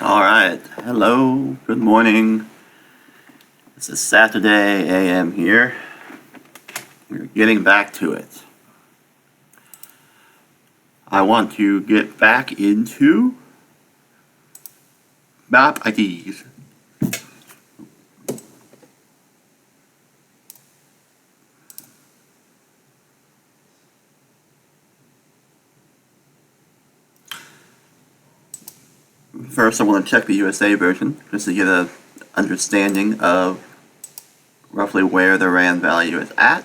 Alright, hello, good morning. This is Saturday AM here. We're getting back to it. I want to get back into map IDs. First, I want to check the USA version just to get an understanding of roughly where the RAND value is at.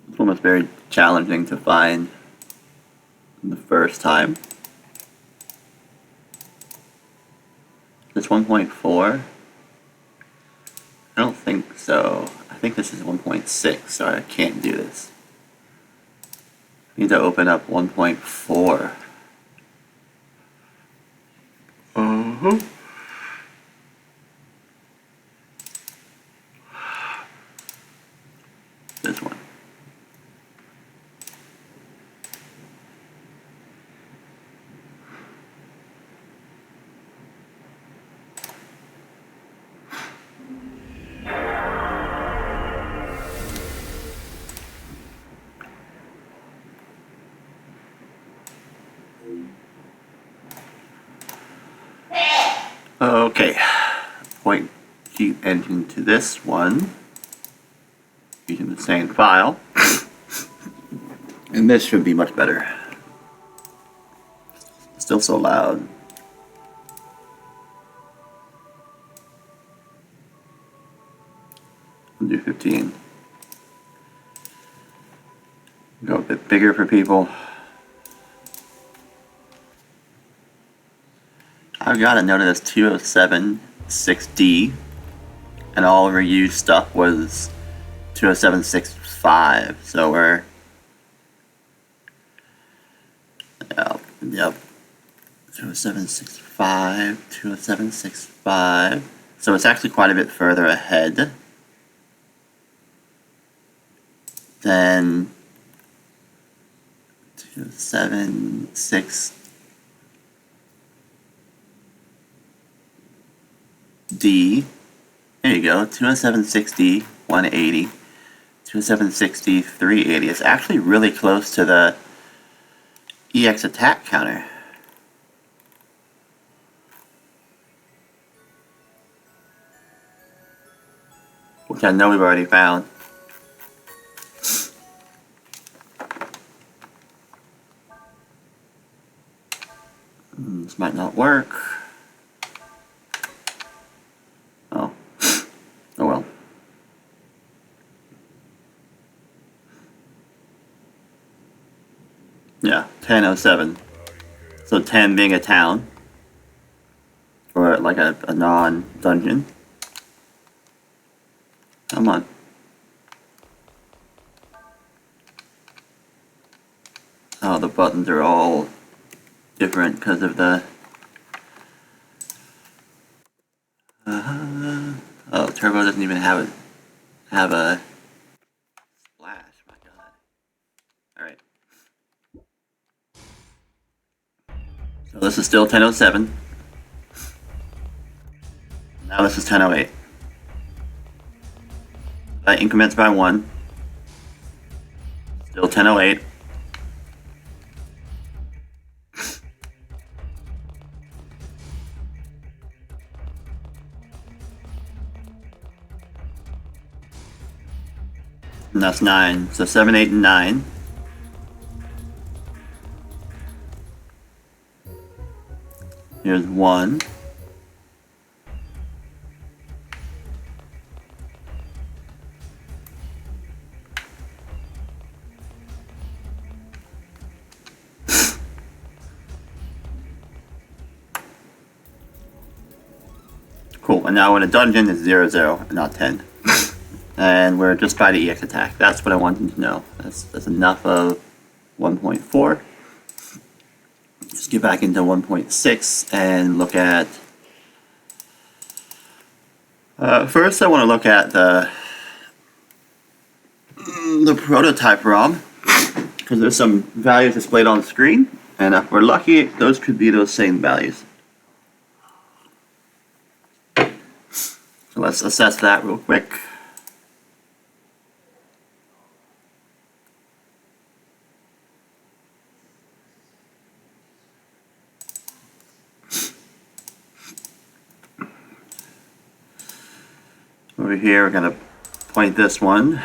This one was very challenging to find the first time. This 1.4? I don't think so. I think this is 1.6, so I can't do this. I need to open up 1.4. This one. Okay, point sheet engine to this one using the same file, and this should be much better. Still so loud. I'll do 15. Go a bit bigger for people. I've got a note of this 207.6D, and all reused stuff was 207.6.5, so we're, yep, 207.6.5, 207.6.5, so it's actually quite a bit further ahead than 207.6D. There you go, 207.6D 180, 207.6D 380. It's actually really close to the EX attack counter. Which I know we've already found. This might not work. Oh well. Yeah, 1007. So 10 being a town. Or like a non-dungeon. Come on. Oh, the buttons are all different because of the... oh, Turbo doesn't even have a splash. My God. All right. So this is still 1007. Now this is 1008. That increments by 1. Still 1008. And that's 9. So 7, 8, and 9. Here's 1. Cool, and now in a dungeon it's 0, 0, and not 10. And we're just by the EX attack. That's what I wanted to know. That's enough of 1.4. get back into 1.6 and look at. First, I want to look at the prototype ROM, because there's some values displayed on the screen, and if we're lucky, those could be those same values. So let's assess that real quick. Over here, we're going to point this one.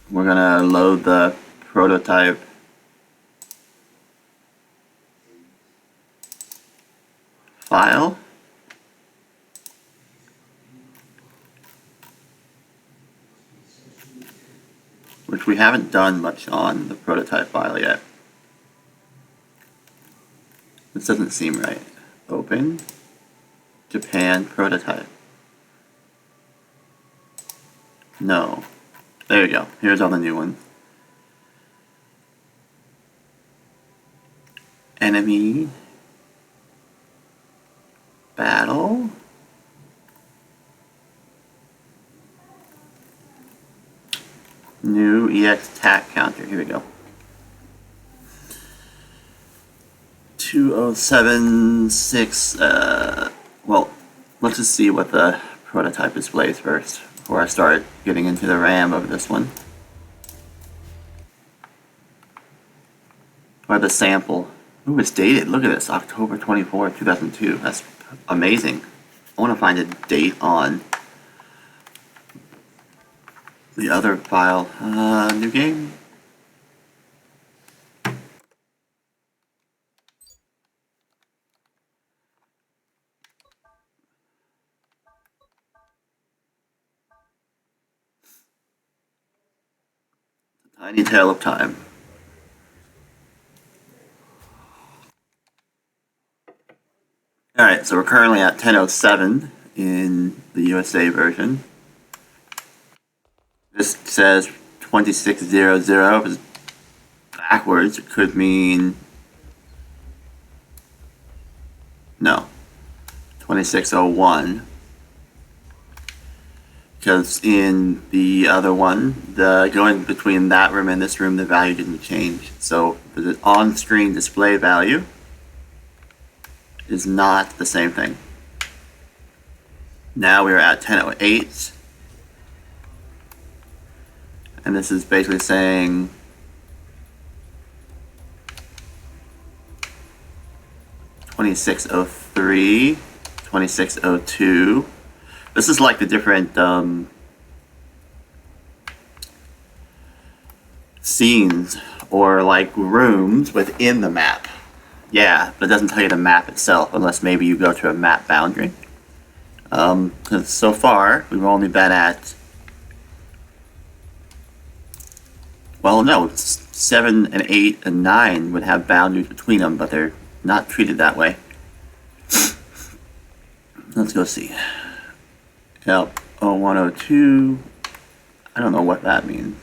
We're going to load the prototype file. Which we haven't done much on the prototype file yet. This doesn't seem right. Open Japan prototype. No. There you go. Here's all the new ones. Enemy. Battle. New EX TAC counter. Here we go. 2076. Well, let's just see what the prototype displays first before I start getting into the RAM of this one. Or the sample. Ooh, it's dated. Look at this. October 24, 2002. That's amazing. I want to find a date on the other file. New game. Tiny Tale of Time. Alright, so we're currently at 10:07 in the USA version. This says 2600. If it's backwards, it could mean no, 2601. Because in the other one, the going between that room and this room, the value didn't change. So the on-screen display value is not the same thing. Now we are at 10:08. And this is basically saying (2603), 2602. This is like the different scenes or like rooms within the map. Yeah, but it doesn't tell you the map itself unless maybe you go to a map boundary. Because so far we've only been at, well, no, 7 and 8 and 9 would have boundaries between them, but they're not treated that way. Let's go see. Yep, 0102. I don't know what that means.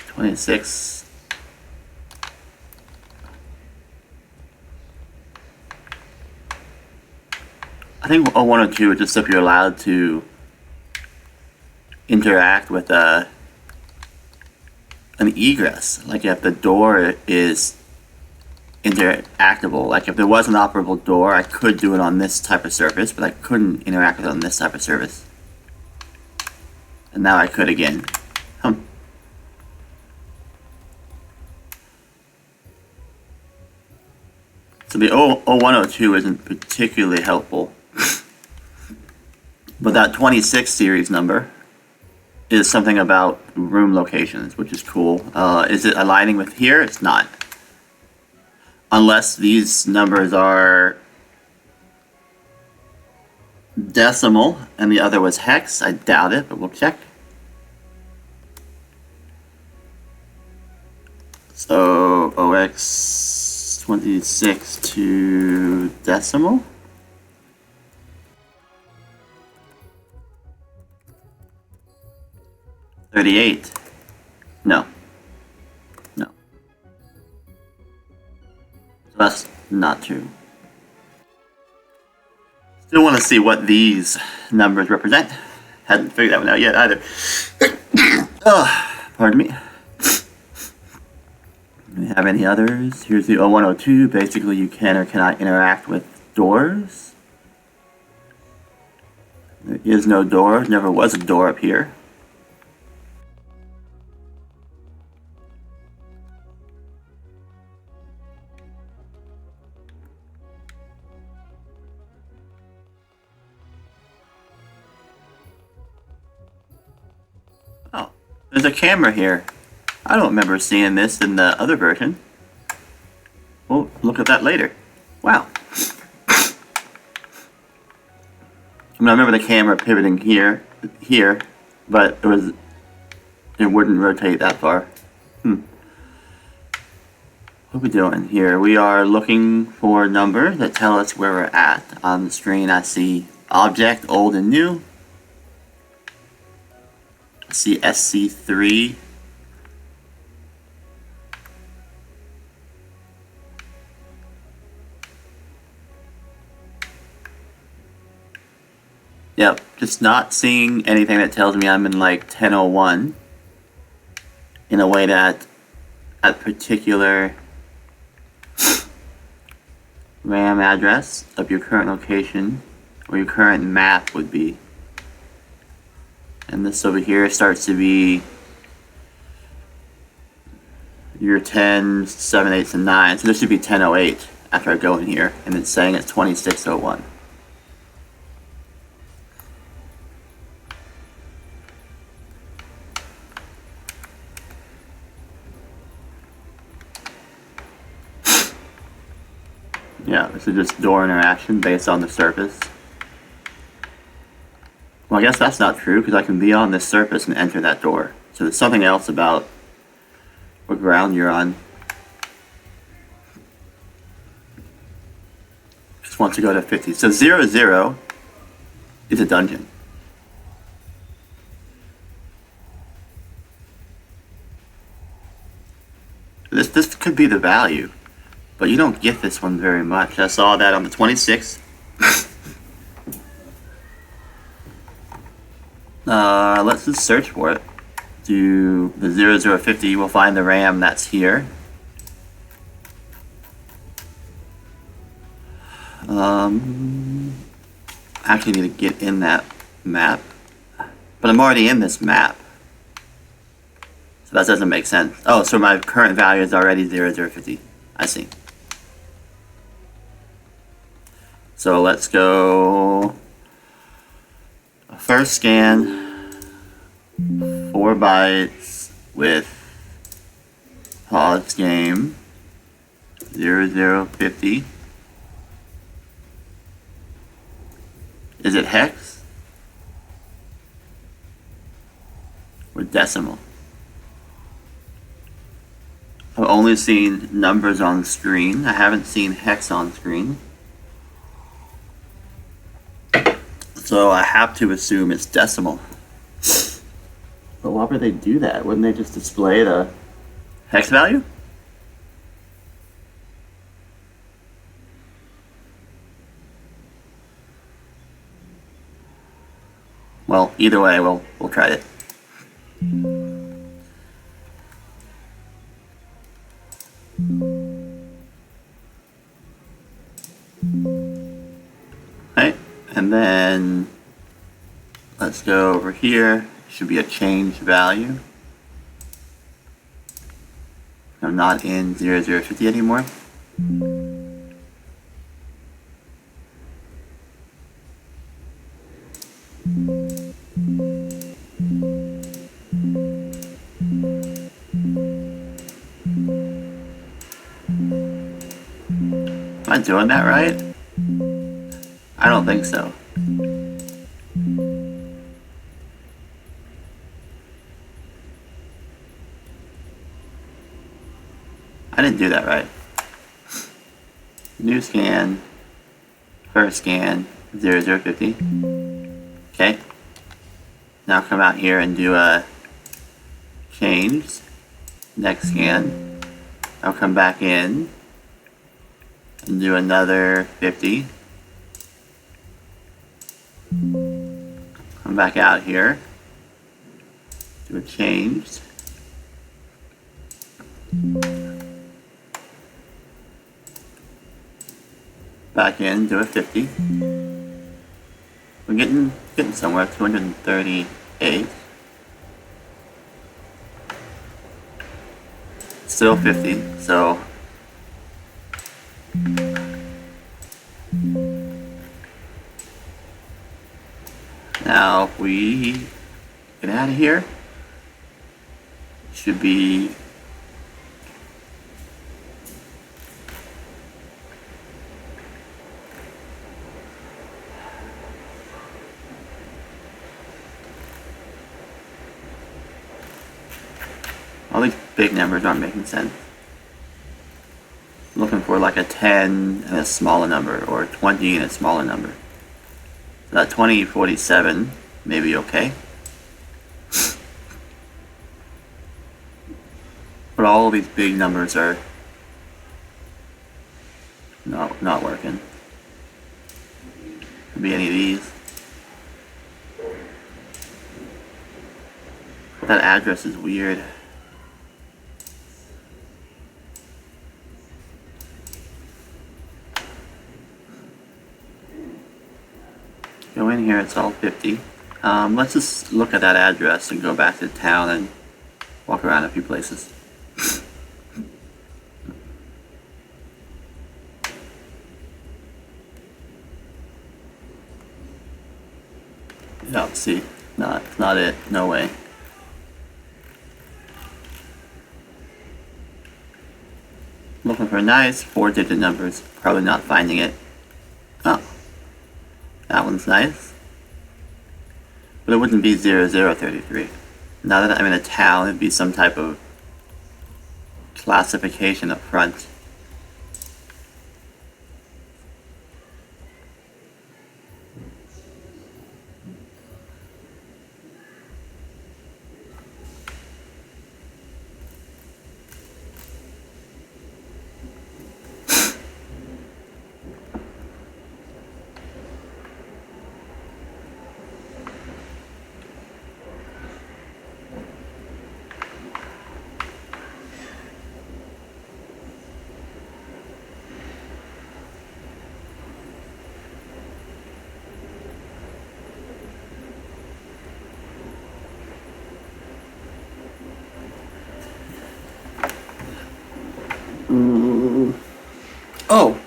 26. I think 0102 is just if you're allowed to interact with an egress. Like if the door is interactable. Like if there was an operable door, I could do it on this type of surface, but I couldn't interact with it on this type of surface. And now I could again. So the 0102 isn't particularly helpful. But that 26 series number is something about room locations, which is cool. Is it aligning with here? It's not. Unless these numbers are decimal and the other was hex. I doubt it, but we'll check. So OX26 to decimal. $38. No. No. That's not true. Still want to see what these numbers represent. Hadn't figured that one out yet either. Pardon me. Do we have any others? Here's the 0102. Basically, you can or cannot interact with doors. There is no door. Never was a door up here. Oh, there's a camera here. I don't remember seeing this in the other version. We'll look at that later. Wow. I mean, I remember the camera pivoting here, but it wouldn't rotate that far. What are we doing here? We are looking for numbers that tell us where we're at. On the screen, I see object, old and new. I see SC3. Yep, just not seeing anything that tells me I'm in like 1001 in a way that a particular RAM address of your current location or your current map would be. And this over here starts to be your 10s, 7, 8s, and 9s. So this should be 1008 after I go in here, and it's saying it's 2601. Yeah, this is just door interaction based on the surface. Well, I guess that's not true because I can be on this surface and enter that door. So there's something else about what ground you're on. Just want to go to 50. So 0, 0 is a dungeon. This could be the value. But you don't get this one very much. I saw that on the 26th. Let's just search for it. Do the 0050, we'll find the RAM that's here. I actually need to get in that map. But I'm already in this map. So that doesn't make sense. Oh, so my current value is already 0050. I see. So let's go first scan, 4 bytes with pause game, 0050. Is it hex or decimal? I've only seen numbers on screen. I haven't seen hex on screen. So I have to assume it's decimal. But why would they do that? Wouldn't they just display the hex value? Well, either way, we'll try it. Okay, and then let's go over here. Should be a change value. I'm not in 0050 anymore. Am I doing that right? I don't think so. I didn't do that right. New scan, first scan, 0050. Okay. Now come out here and do a change. Next scan. I'll come back in. and do another 50. Come back out here, do a change. Back in, do a 50. We're getting somewhere, 238. Still 50, so now if we get out of here, should be all these big numbers aren't making sense. I'm looking for like a 10 and a smaller number, or 20 and a smaller number. So that 2047 may be okay. But all of these big numbers are not working. Could be any of these. That address is weird. Go in here, it's all 50. Let's just look at that address and go back to town and walk around a few places. No, see, not it, no way. Looking for nice 4-digit numbers, probably not finding it. Oh, that one's nice. But it wouldn't be 0033. Now that I'm in a town, it'd be some type of classification up front. Oh,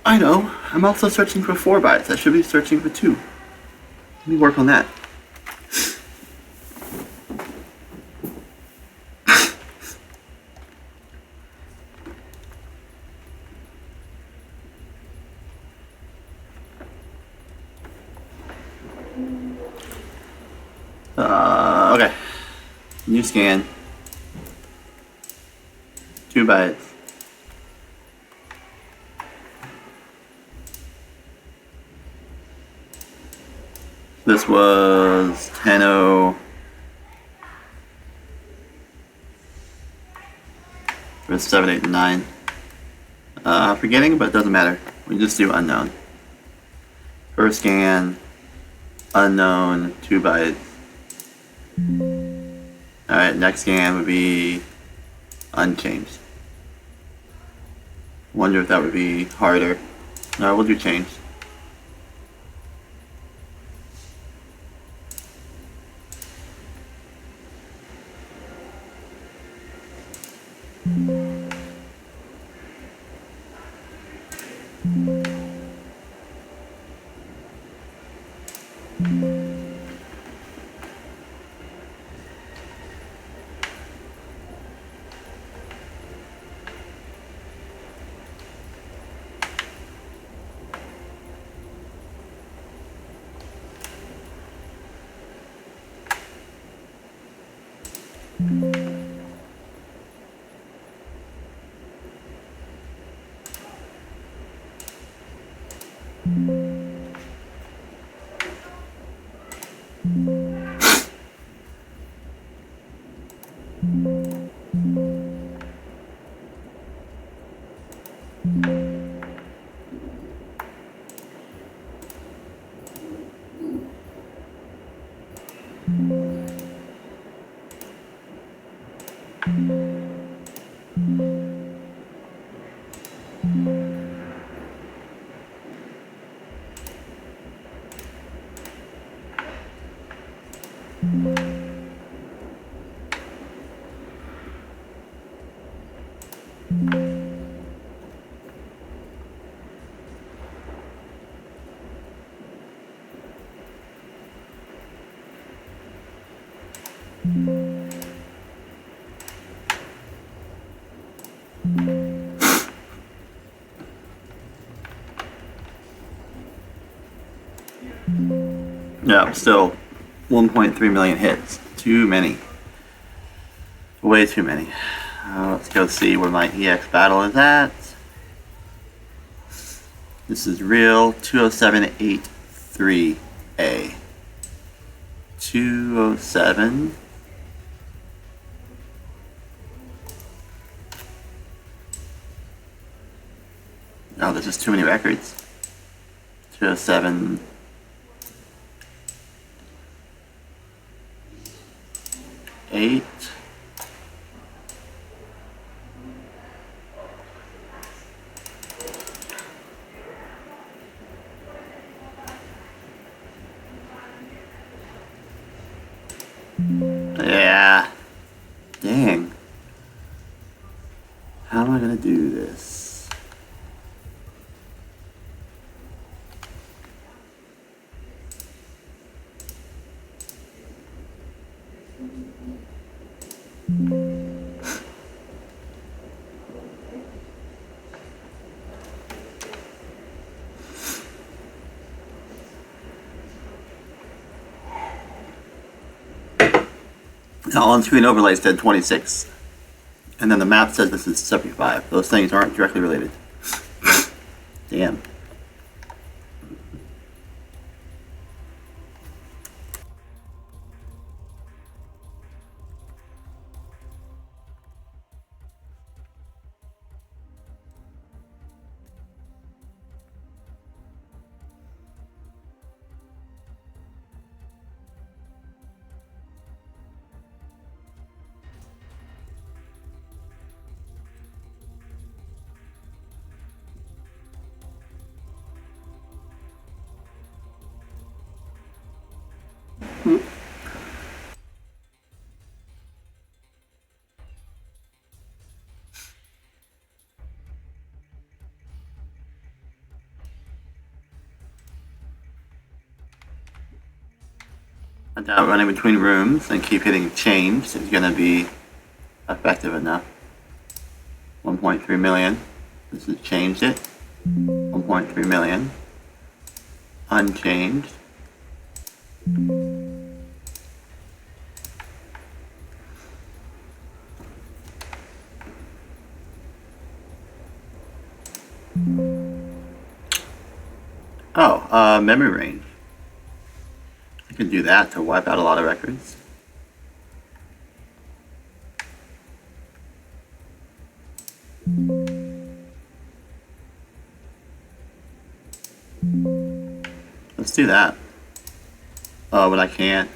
I know. I'm also searching for 4 bytes. I should be searching for 2. Let me work on that. Okay. New scan. 2 bytes. This was 10:0. It was 7, 8, and 9. Forgetting, but it doesn't matter. We just do unknown. First scan, unknown, 2 bytes. Alright, next scan would be unchanged. Wonder if that would be harder. No, we'll do changed. Yeah, still 1.3 million hits. Too many. Way too many. Let's go see where my EX battle is at. This is real 20783A. 207. Oh, there's just too many records. 207. 8. Yeah. Dang. How am I gonna do this? Now, on-screen overlay said 26, and then the map says this is 75. Those things aren't directly related. Damn. I doubt running between rooms and keep hitting change is going to be effective enough. 1.3 million. This has changed it. 1.3 million. Unchanged. Oh, memory range. I can do that to wipe out a lot of records. Let's do that. Oh, but I can't.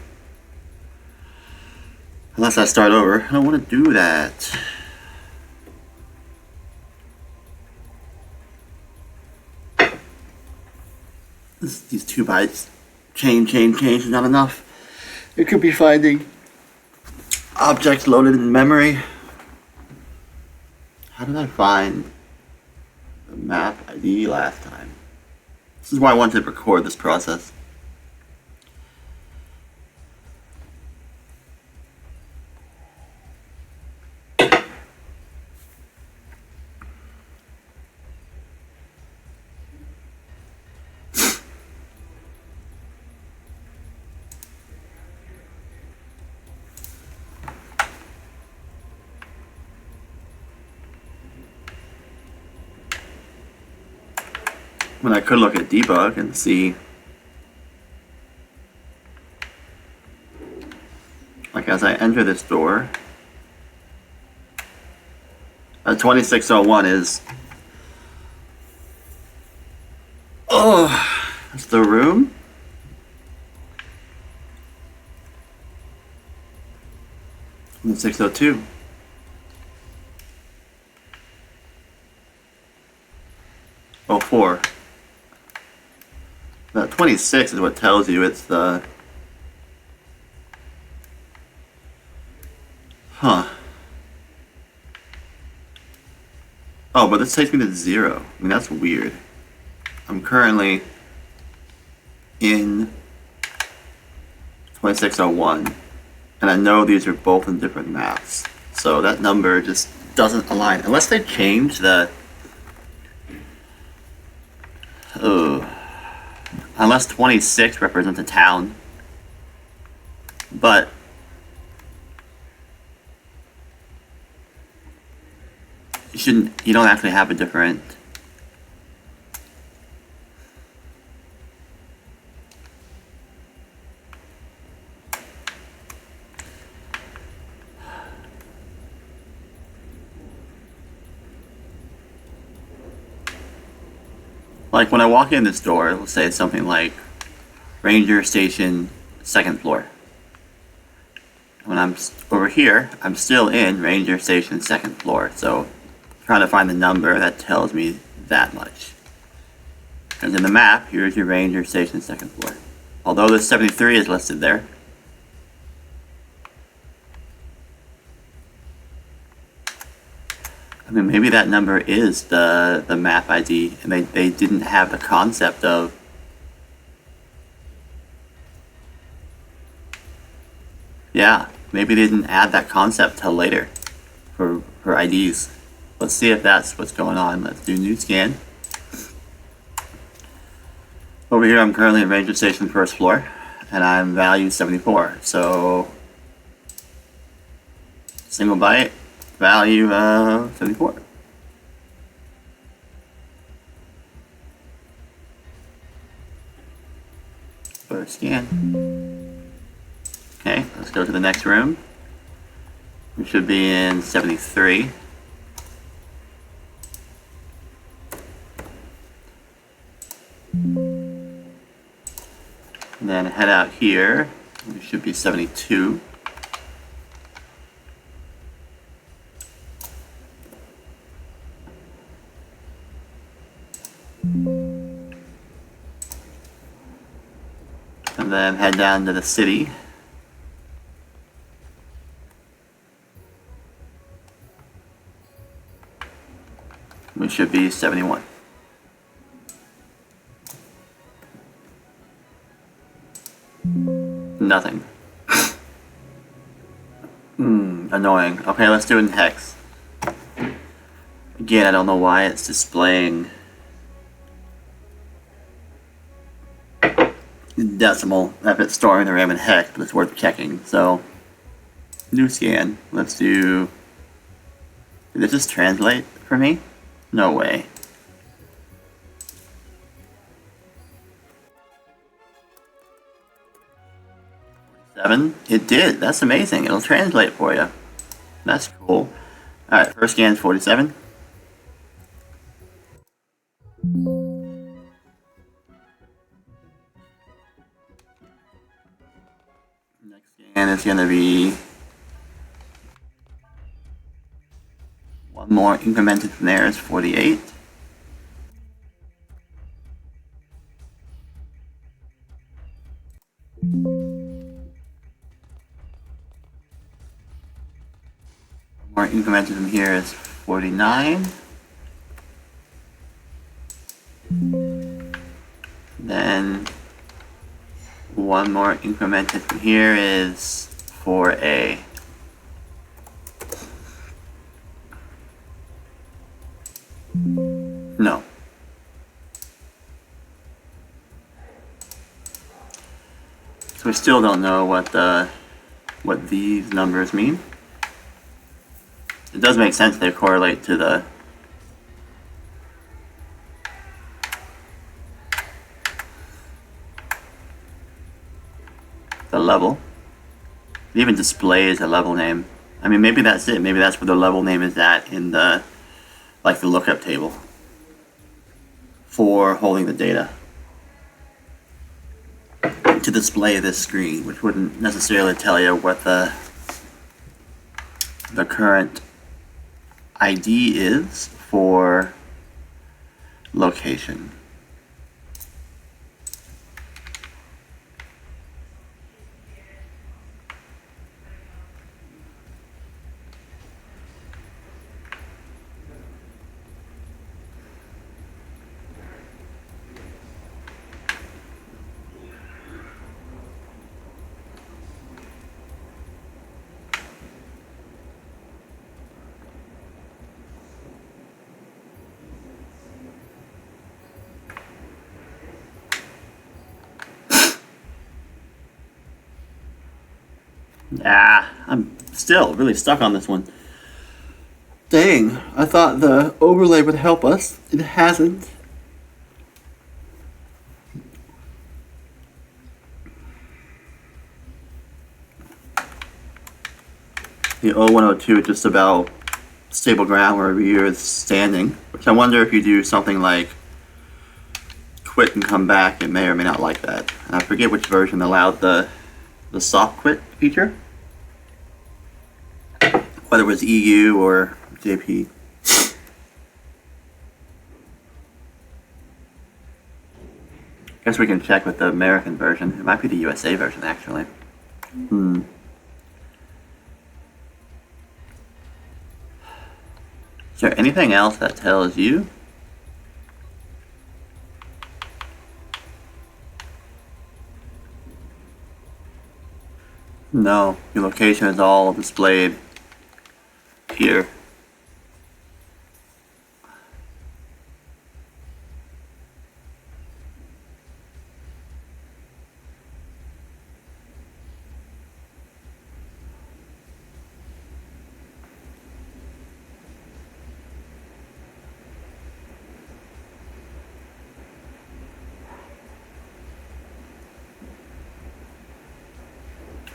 Unless I start over. I don't want to do that. These 2 bytes. Change is not enough. It could be finding objects loaded in memory. How did I find the map ID last time? This is why I wanted to record this process. When I could look at debug and see, like as I enter this door, 2601 is, oh, that's the room? And 602. Oh, 4. The 26 is what tells you it's the... Huh. Oh, but this takes me to 0. I mean, that's weird. I'm currently in 2601, and I know these are both in different maps. So that number just doesn't align. Unless they change the... unless 26 represents a town. But you don't actually have a different... Like when I walk in this door, let's say it's something like Ranger Station, 2nd floor. When I'm over here, I'm still in Ranger Station, 2nd floor. So trying to find the number that tells me that much. Because in the map, here's your Ranger Station, 2nd floor. Although the 73 is listed there. I mean, maybe that number is the map ID, and they didn't have the concept of... Yeah, maybe they didn't add that concept till later for IDs. Let's see if that's what's going on. Let's do new scan. Over here, I'm currently in Ranger Station, 1st floor, and I'm value 74. So, single byte, value 74. First scan. Okay, let's go to the next room. We should be in 73. And then head out here. We should be 72. And then head down to the city. We should be 71. Nothing. Annoying. Okay, let's do it in hex. Again, I don't know why it's displaying decimal if it's storing the RAM in hex, but it's worth checking. So, new scan. Let's do... Did it just translate for me? No way. It did. That's amazing. It'll translate for you. That's cool. Alright, first scan is 47. Next scan is going to be one more incremented from there is 48. More incremented from here is 49. Then one more incremented from here is 4A. No. So we still don't know what these numbers mean. It does make sense they correlate to the level. It even displays a level name. I mean, maybe that's it. Maybe that's where the level name is at in the, like, the lookup table for holding the data to display this screen, which wouldn't necessarily tell you what the current ID is for location. Ah, I'm still really stuck on this one. Dang, I thought the overlay would help us. It hasn't. The 0102 is just about stable ground wherever you're standing, which I wonder if you do something like quit and come back, it may or may not like that. And I forget which version allowed the soft quit feature, whether it was EU or JP. Guess we can check with the American version. It might be the USA version, actually. Is there anything else that tells you? No, your location is all displayed here.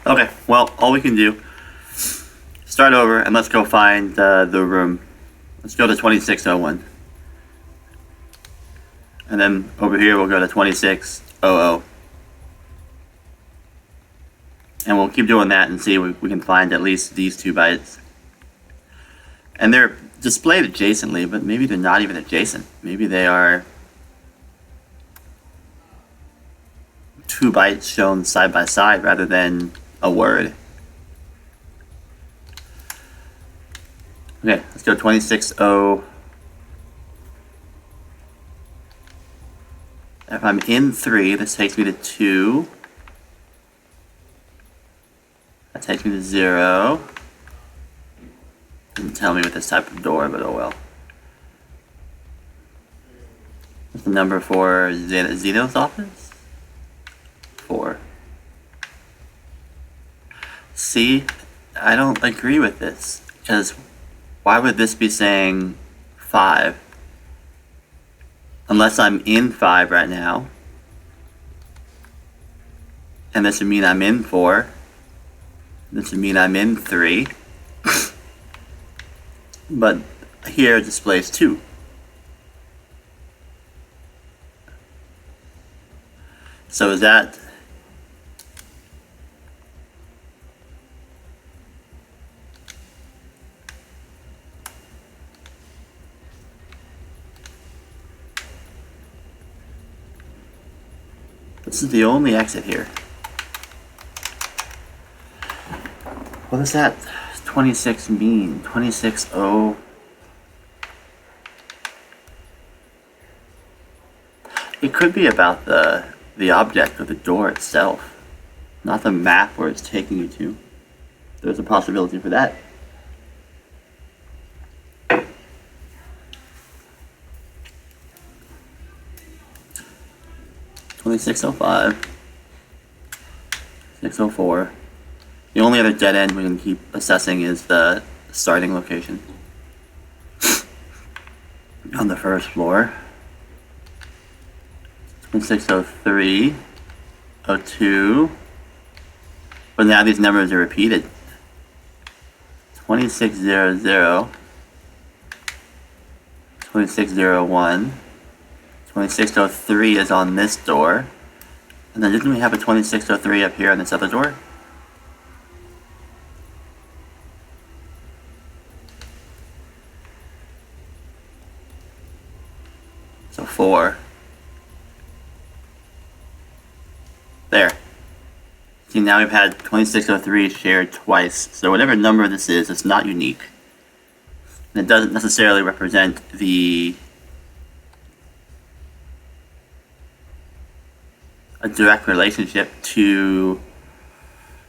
Okay, well, all we can do, start over and let's go find the room. Let's go to 2601. And then over here we'll go to 2600. And we'll keep doing that and see if we can find at least these 2 bytes. And they're displayed adjacently, but maybe they're not even adjacent. Maybe they are 2 bytes shown side by side rather than a word. Okay, let's go 260. If I'm in 3, this takes me to 2. That takes me to 0. Doesn't tell me with this type of door, but oh well. What's the number for Zeno's office? 4. See, I don't agree with this, because why would this be saying 5? Unless I'm in 5 right now. And this would mean I'm in 4. This would mean I'm in 3. But here it displays 2. So is that... This is the only exit here. What does that 26 mean? 260. It could be about the object of the door itself, not the map where it's taking you to. There's a possibility for that. $26.05, $6.04. The only other dead end we can keep assessing is the starting location on the first floor. 2603, 02. But now these numbers are repeated. 2600, 2601, 2603 is on this door. And then didn't we have a 2603 up here on this other door? So 4. There. See, now we've had 2603 shared twice. So whatever number this is, it's not unique. And it doesn't necessarily represent a direct relationship to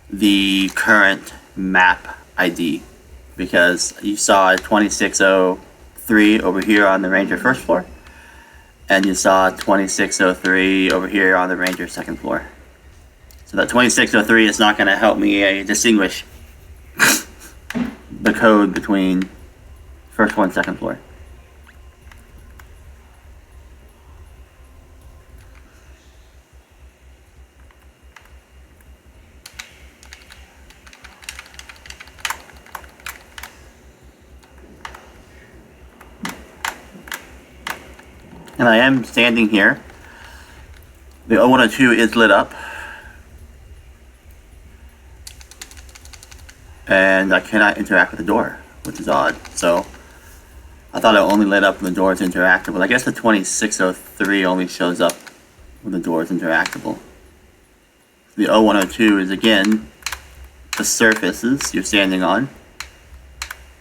the current map ID. Because you saw a 2603 over here on the Ranger first floor. And you saw 2603 over here on the Ranger second floor. So So that 2603 is not going to help me distinguish the code between first floor and second floor. And I am standing here. The 0102 is lit up. And I cannot interact with the door, which is odd. So I thought it only lit up when the door is interactable. I guess the 2603 only shows up when the door is interactable. The 0102 is again the surfaces you're standing on,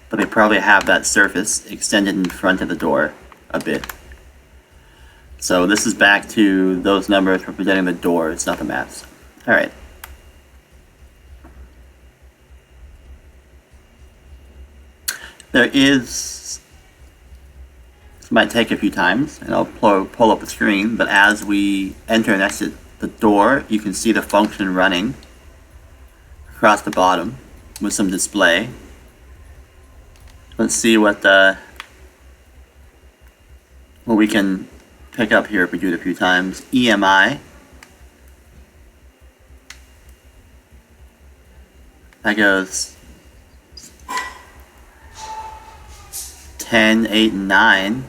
but they probably have that surface extended in front of the door a bit. So this is back to those numbers representing the doors, not the maps. Alright. There is, this might take a few times, and I'll pull up the screen, but as we enter and exit the door, you can see the function running across the bottom with some display. Let's see what we can pick up here if we do it a few times. EMI. That goes 10, 8, and 9.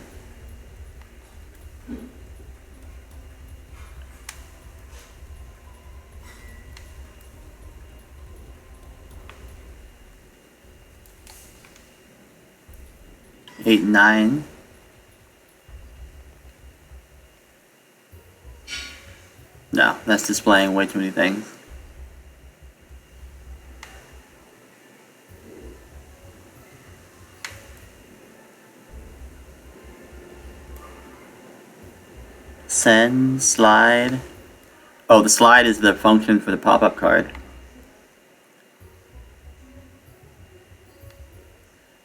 Eight, 9. No, that's displaying way too many things. Send, slide. Oh, the slide is the function for the pop-up card.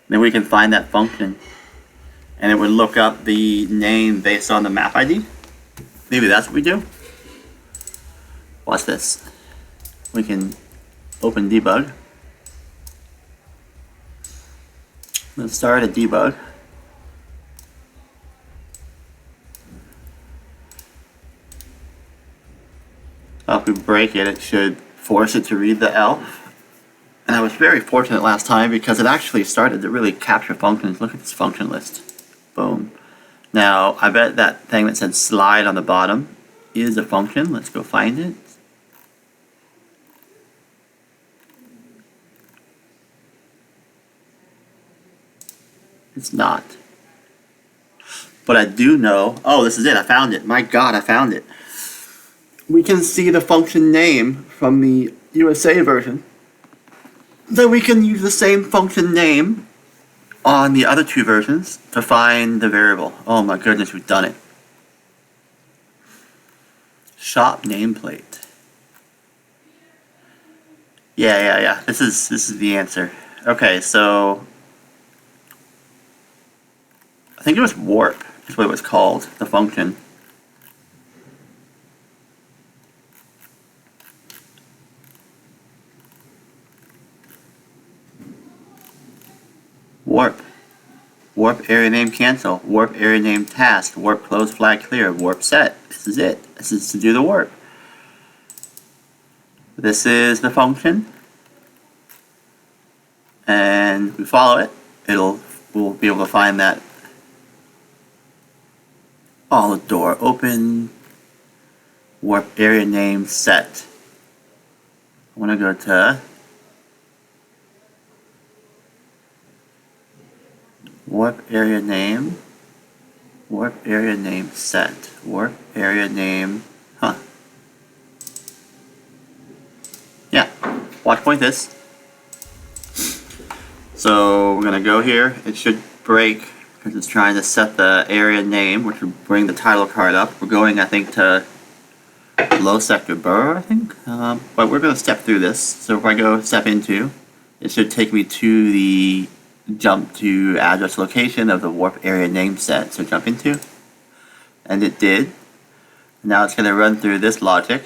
Then we can find that function, and it would look up the name based on the map ID. Maybe that's what we do. Watch this. We can open debug. Let's start a debug. If we break it, it should force it to read the ELF. And I was very fortunate last time because it actually started to really capture functions. Look at this function list. Boom. Now, I bet that thing that said slide on the bottom is a function. Let's go find it. It's not. But I do know, oh, this is it, I found it. My God, I found it. We can see the function name from the USA version. Then we can use the same function name on the other two versions to find the variable. Oh my goodness, we've done it. Shop nameplate. Yeah. This is the answer. Okay, so I think it was warp is what it was called, the function. Warp area name cancel, warp area name task, warp close flag clear, warp set. This is it. This is to do the warp. This is the function. And if we follow it, we'll be able to find that. All the door open, warp area name set. I want to go to warp area name set, warp area name, yeah, watch point this. So we're gonna go here, it should break because it's trying to set the area name, which will bring the title card up. We're going, I think, to low sector borough, I think, but we're gonna step through this. So if I go step into, it should take me to the jump to address location of the warp area name set. So jump into, and it did. Now it's going to run through this logic,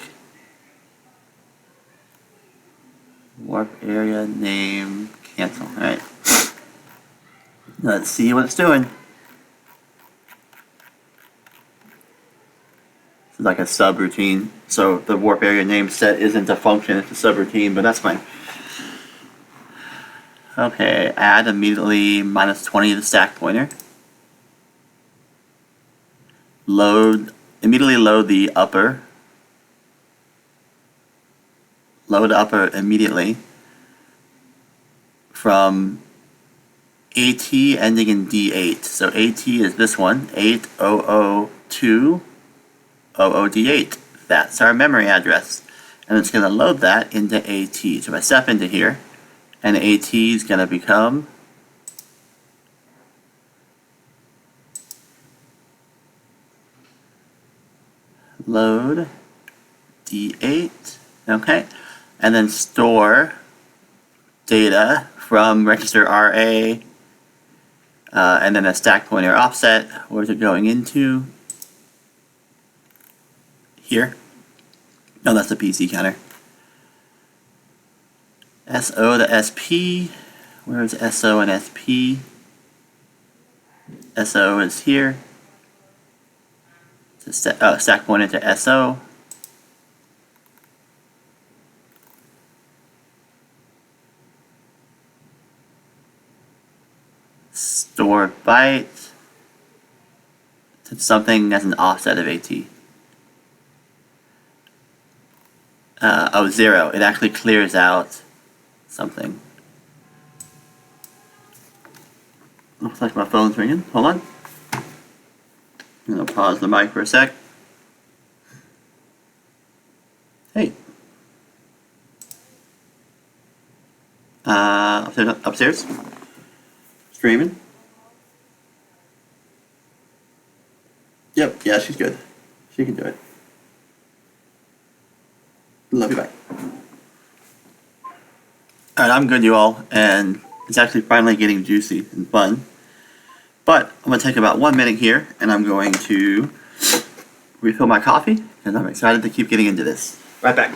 Warp area name cancel. Alright. Let's see what it's doing. This is like a subroutine. So the warp area name set isn't a function, it's a subroutine, but that's fine. Okay, add immediately -20 to the stack pointer. Immediately load the upper. Load upper immediately from AT ending in D8. So AT is this one, 800200D8. That's our memory address. And it's going to load that into AT. So if I step into here, and AT is going to become load D8, okay, and then store data from register RA, and then a stack pointer offset. Where's it going into? Here. No, that's the PC counter. SO to SP. Where's SO and SP? SO is here. Stack pointer to SO. Store byte to something as an offset of AT. Oh, 0. It actually clears out something. Looks like my phone's ringing. Hold on. I'm going to pause the mic for a sec. Hey. Upstairs. Streaming. Yep, yeah, she's good. She can do it. Love you, bye. Alright, I'm good, you all, and it's actually finally getting juicy and fun. But I'm going to take about 1 minute here, and I'm going to refill my coffee, and I'm excited to keep getting into this. Right back.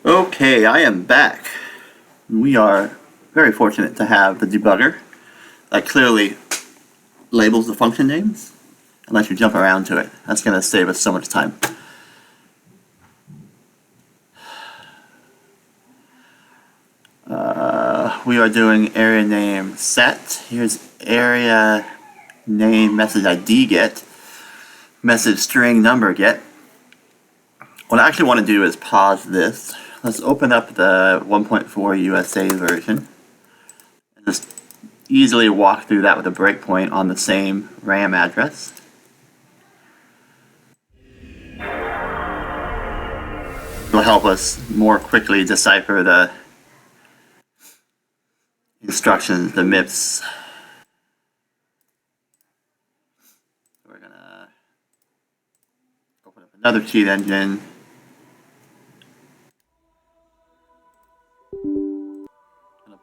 Okay, I am back. We are very fortunate to have the debugger that clearly labels the function names and lets you jump around to it. That's going to save us so much time. we are doing area name set. Here's area name message ID get, message string number get. What I actually want to do is pause this. Let's open up the 1.4 USA version and just easily walk through that with a breakpoint on the same RAM address. It'll help us more quickly decipher the instructions, the MIPS. We're gonna open up another cheat engine.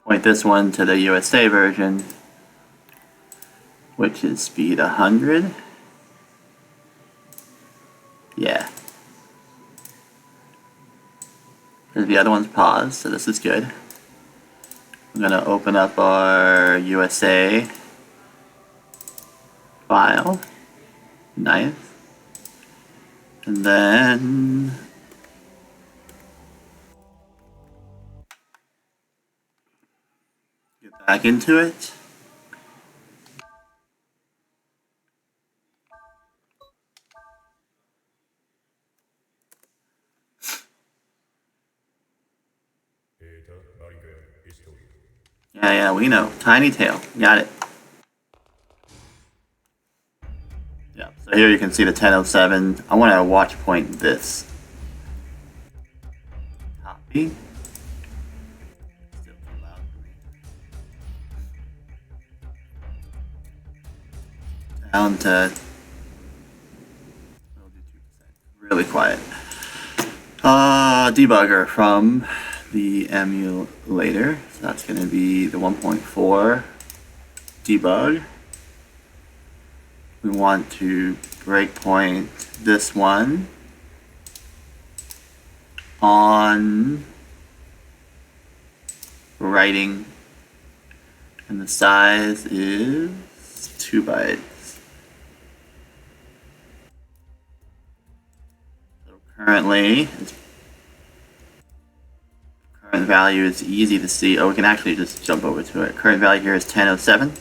Point this one to the USA version, which is speed 100. Yeah. Because the other one's paused, so this is good. I'm gonna open up our USA file. Nice. And then back into it. Yeah, we know. Tiny tail. Got it. Yeah, so here you can see the 1007. I want to watch point this. Copy. Down to really quiet. Debugger from the emulator. So that's going to be the 1.4 debug. We want to breakpoint this one on writing, and the size is 2 bytes. Current value is easy to see. Oh, we can actually just jump over to it. Current value here is 1007.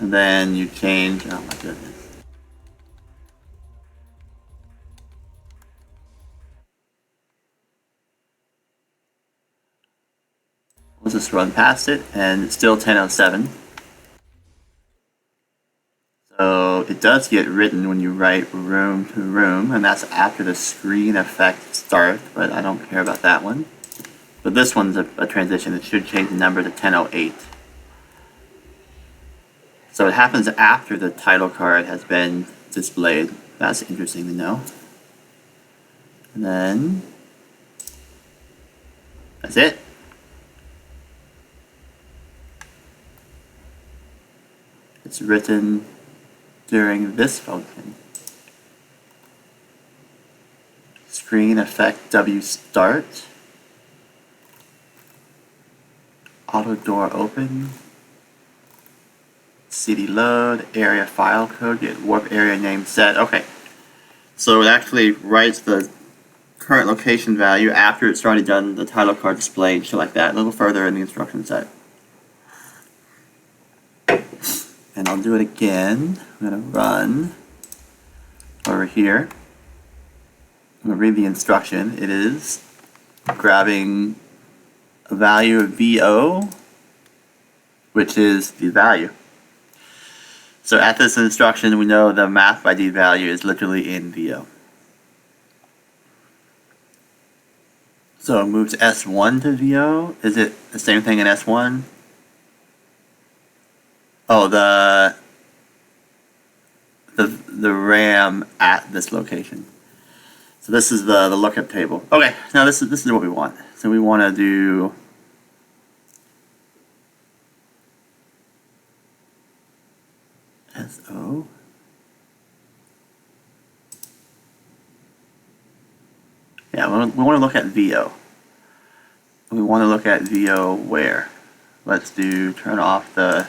And then you change, oh my goodness. Let's just run past it, and it's still 1007. So it does get written when you write room to room, and that's after the screen effect starts, but I don't care about that one. But this one's a transition. It should change the number to 1008. So it happens after the title card has been displayed. That's interesting to know. And then that's it. It's written during this function. Screen effect W start. Auto door open. CD load, area file code, get warp area name set. Okay. So it actually writes the current location value after it's already done the title card display and shit like that, a little further in the instruction set. And I'll do it again. I'm going to run over here. I'm going to read the instruction. It is grabbing a value of VO, which is the value. So at this instruction, we know the math by D value is literally in VO. So move to S1 to VO. Is it the same thing in S1? Oh, the RAM at this location. So this is the lookup table. Okay, now this is what we want. So we want to do SO. Yeah, we want to look at VO. We want to look at VO where? Let's do turn off the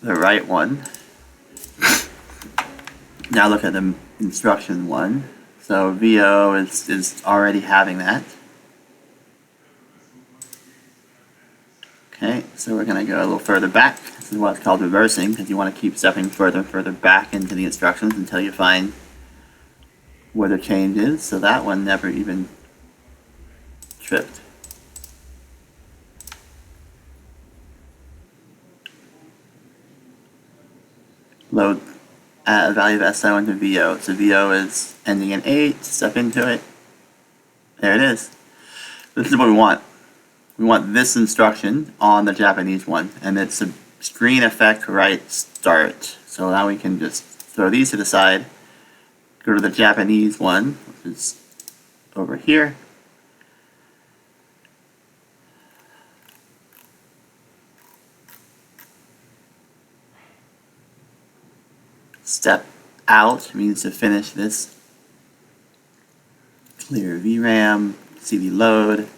right one. Now look at the instruction one. So VO is already having that. So we're going to go a little further back. This is what's called reversing, because you want to keep stepping further and further back into the instructions until you find where the change is. So that one never even tripped. Load a value of SO into VO. So VO is ending in 8, step into it. There it is. This is what we want. We want this instruction on the Japanese one, and it's a screen effect write start. So now we can just throw these to the side, go to the Japanese one, which is over here. Step out means to finish this. Clear VRAM, CD load,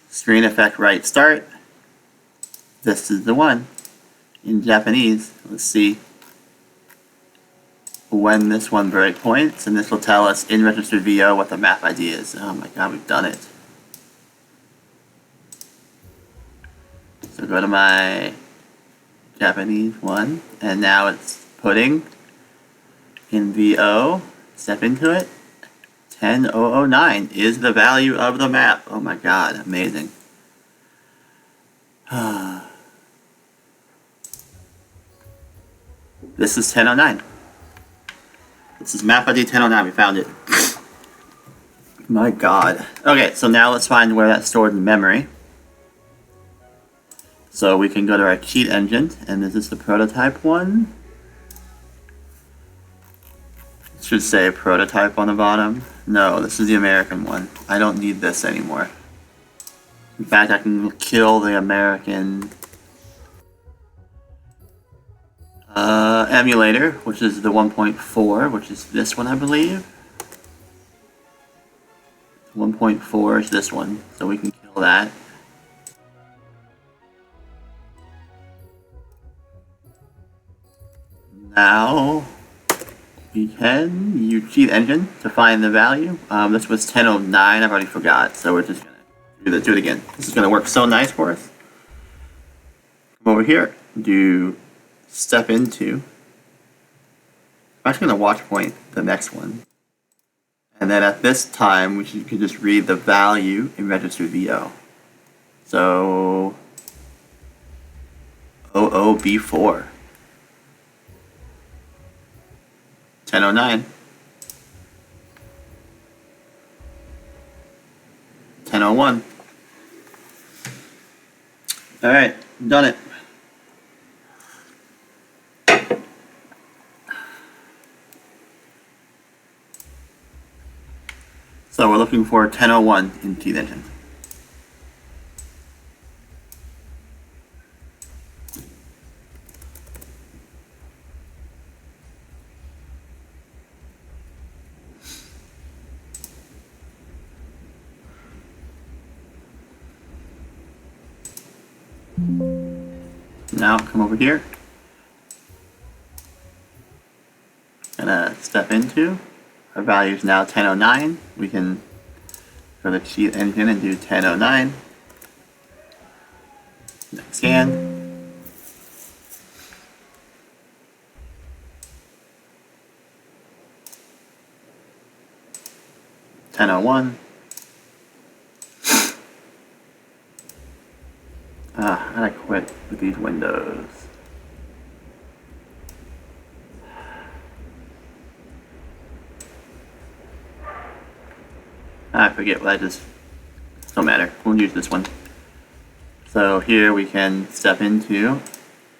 screen effect write start. This is the one in Japanese. Let's see when this one breakpoints, and this will tell us in register VO what the map ID is. Oh my god, we've done it. So go to my Japanese one, and now it's putting in VO, step into it. 10009 is the value of the map. Oh my god, amazing. This is 1009. This is map ID 1009, we found it. My god. Okay, so now let's find where that's stored in memory. So we can go to our cheat engine, and this is the prototype one. It should say prototype on the bottom. No, this is the American one. I don't need this anymore. In fact, I can kill the American emulator, which is the 1.4, which is this one, I believe. 1.4 is this one, so we can kill that. Now we can use cheat engine to find the value. This was 1009. I've already forgot, so we're just gonna do it again. This is gonna work so nice for us. Come over here, do step into. I'm actually gonna watch point the next one, and then at this time we could just read the value in register VO. So 00B4. 1009. 1001. Alright, done it. So we're looking for 1001 in cheat engine. Now come over here. Gonna step into. Our value is now 1009. We can go to the cheat engine and do 1009. Next scan. 1001. I gotta quit with these windows. I forget what I just, don't matter, we'll use this one. So here we can step into,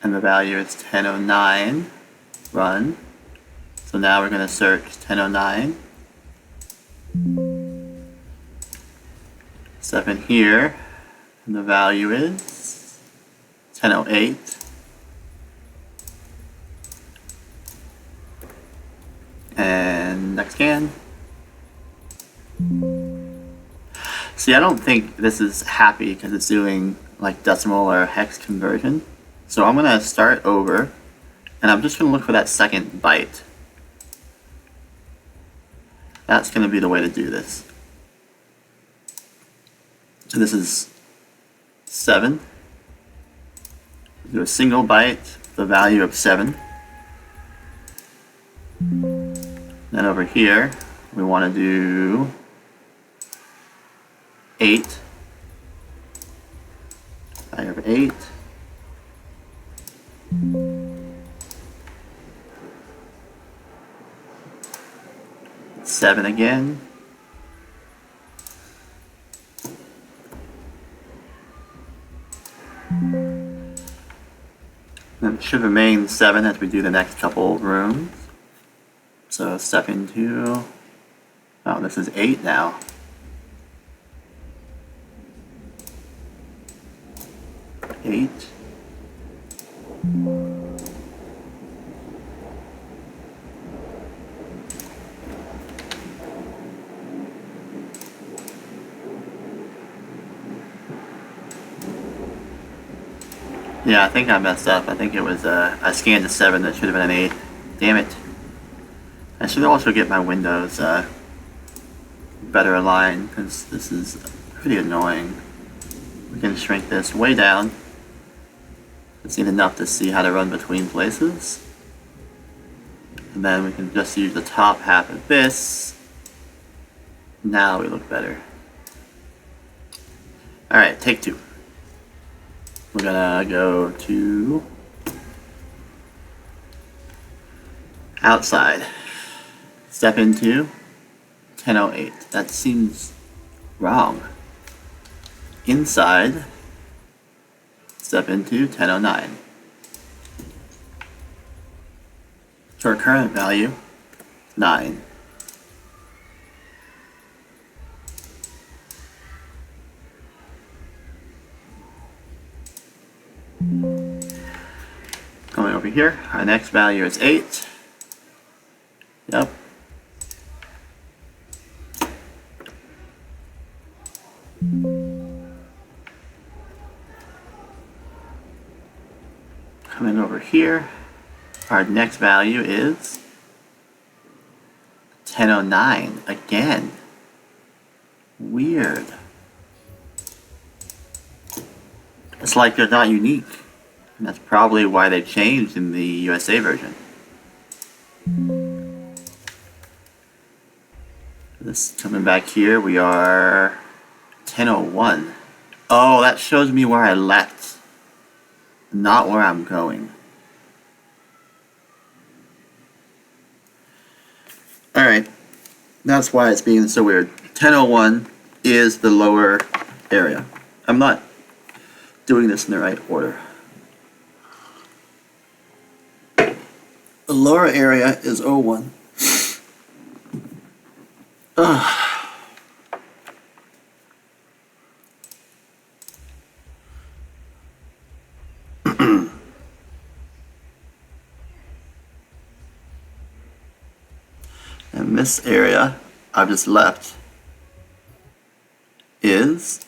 and the value is 1009, run. So now we're gonna search 1009. Step in here, and the value is 1008. And next scan. See, I don't think this is happy because it's doing like decimal or hex conversion. So I'm gonna start over, and I'm just gonna look for that second byte. That's gonna be the way to do this. So this is 7. Do a single byte, the value of 7. Then over here, we want to do 8. Value of 8. 7 again. And it should remain 7 as we do the next couple rooms. So step into, oh, this is 8 now. 8. Yeah, I think I messed up. I think it was, I scanned a 7 that should have been an 8. Damn it. I should also get my windows better aligned, because this is pretty annoying. We can shrink this way down. It's seen enough to see how to run between places. And then we can just use the top half of this. Now we look better. Alright, take 2. We're gonna go to outside. Step into 1008. That seems wrong. Inside. Step into 1009. So our current value, 9. Going over here, our next value is 8. Yep. Coming over here, our next value is 1009 again. Weird. It's like they're not unique. And that's probably why they changed in the USA version. This coming back here, we are 1001. Oh, that shows me where I left, not where I'm going. Alright, that's why it's being so weird. 1001 is the lower area. I'm not doing this in the right order. The lower area is 01. And this area I've just left is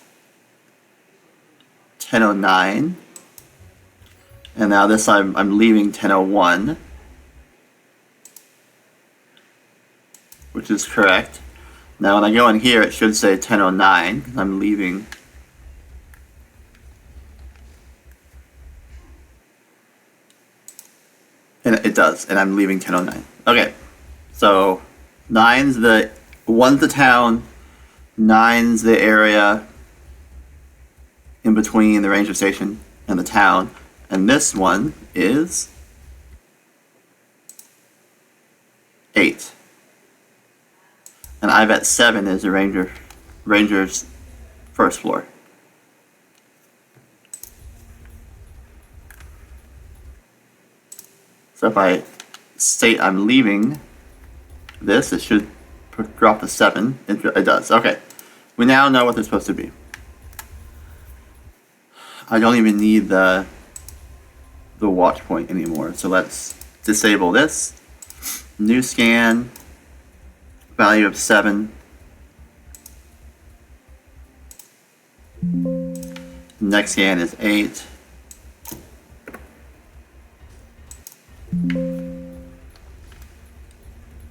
1009. And now this I'm leaving 1001. Which is correct. Now when I go in here, it should say 1009, because I'm leaving. And it does, and I'm leaving 1009. Okay, so 1's the town, 9's the area in between the ranger station and the town, and this one is 8. And I bet 7 is the ranger's first floor. So if I state I'm leaving this, it should drop to 7. It does. Okay. We now know what they're supposed to be. I don't even need the watch point anymore. So let's disable this. New scan. Value of 7. Next scan is 8.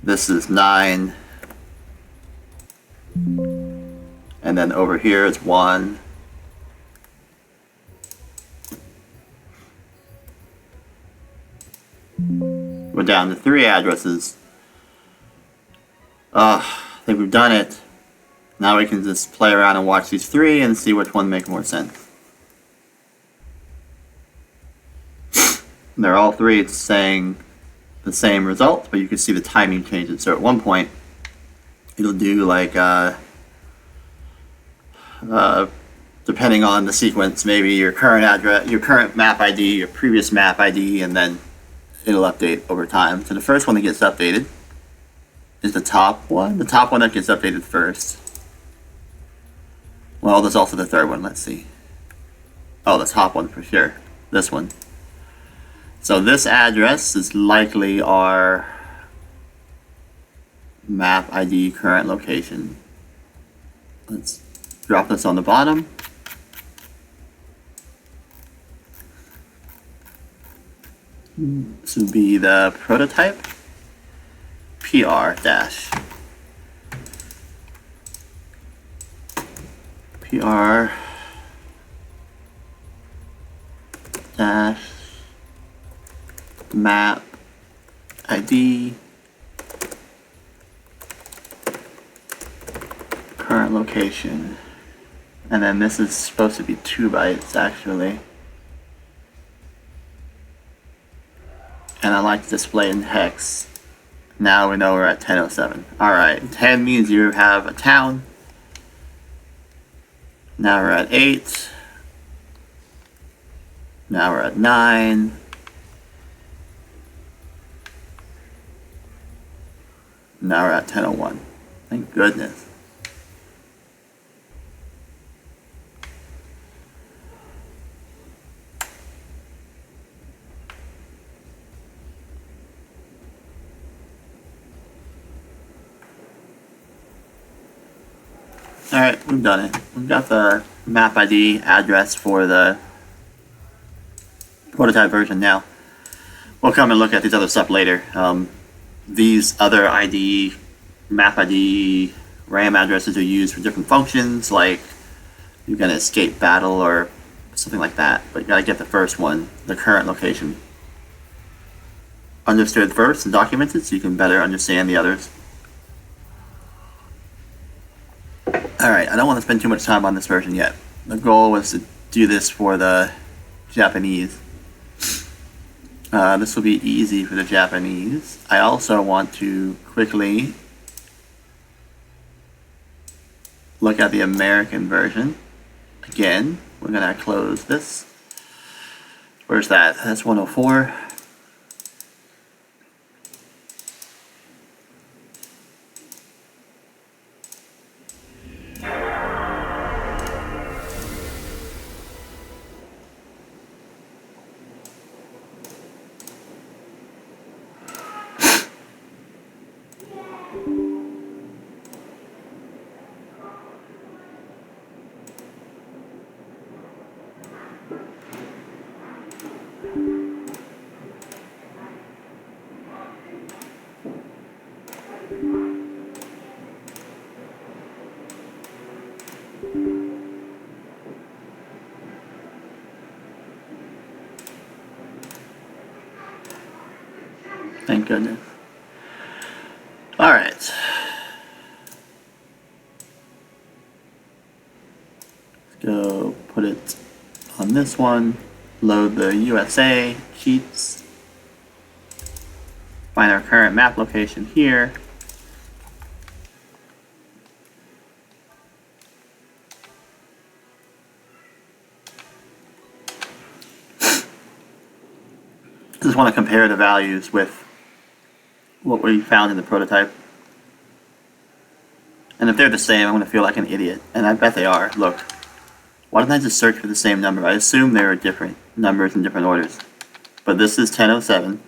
This is 9. And then over here is 1. down to 3 addresses. I think we've done it. Now we can just play around and watch these 3 and see which one make more sense. They're all 3 saying the same result, but you can see the timing changes. So at one point, it'll do like depending on the sequence, maybe your current address, your current map ID, your previous map ID, and then it'll update over time. So the first one that gets updated is the top one that gets updated first. Well, there's also the third one. Let's see. Oh, the top one for sure. This one. So this address is likely our map ID current location. Let's drop this on the bottom. This would be the prototype. PR dash. PR dash map ID current location. And then this is supposed to be 2 bytes actually. And I like to display in hex. Now we know we're at 10:07. Alright, 10 means you have a town. Now we're at 8. Now we're at 9. Now we're at 10:01. Thank goodness. Alright, we've done it. We've got the map ID address for the prototype version now. We'll come and look at these other stuff later. These other map ID, RAM addresses are used for different functions, like you're going to escape battle or something like that. But you got to get the first one, the current location, understood first and documented so you can better understand the others. Alright, I don't want to spend too much time on this version yet. The goal was to do this for the Japanese. This will be easy for the Japanese. I also want to quickly look at the American version. Again, we're going to close this. Where's that? That's 104. Thank goodness. Alright. Let's go put it on this one. Load the USA sheets. Find our current map location here. Just want to compare the values with what we found in the prototype. And if they're the same, I'm going to feel like an idiot. And I bet they are. Look. Why didn't I just search for the same number? I assume they were different numbers in different orders. But this is 10:07.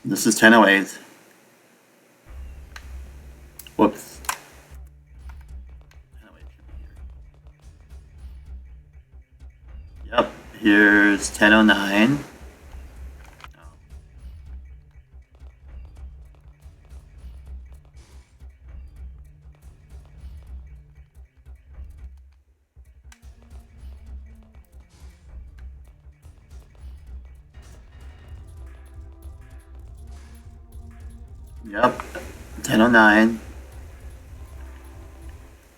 This is 10:08. Whoops. 10:08 should be here. Yep. Here's 10:09. Yep, 1009.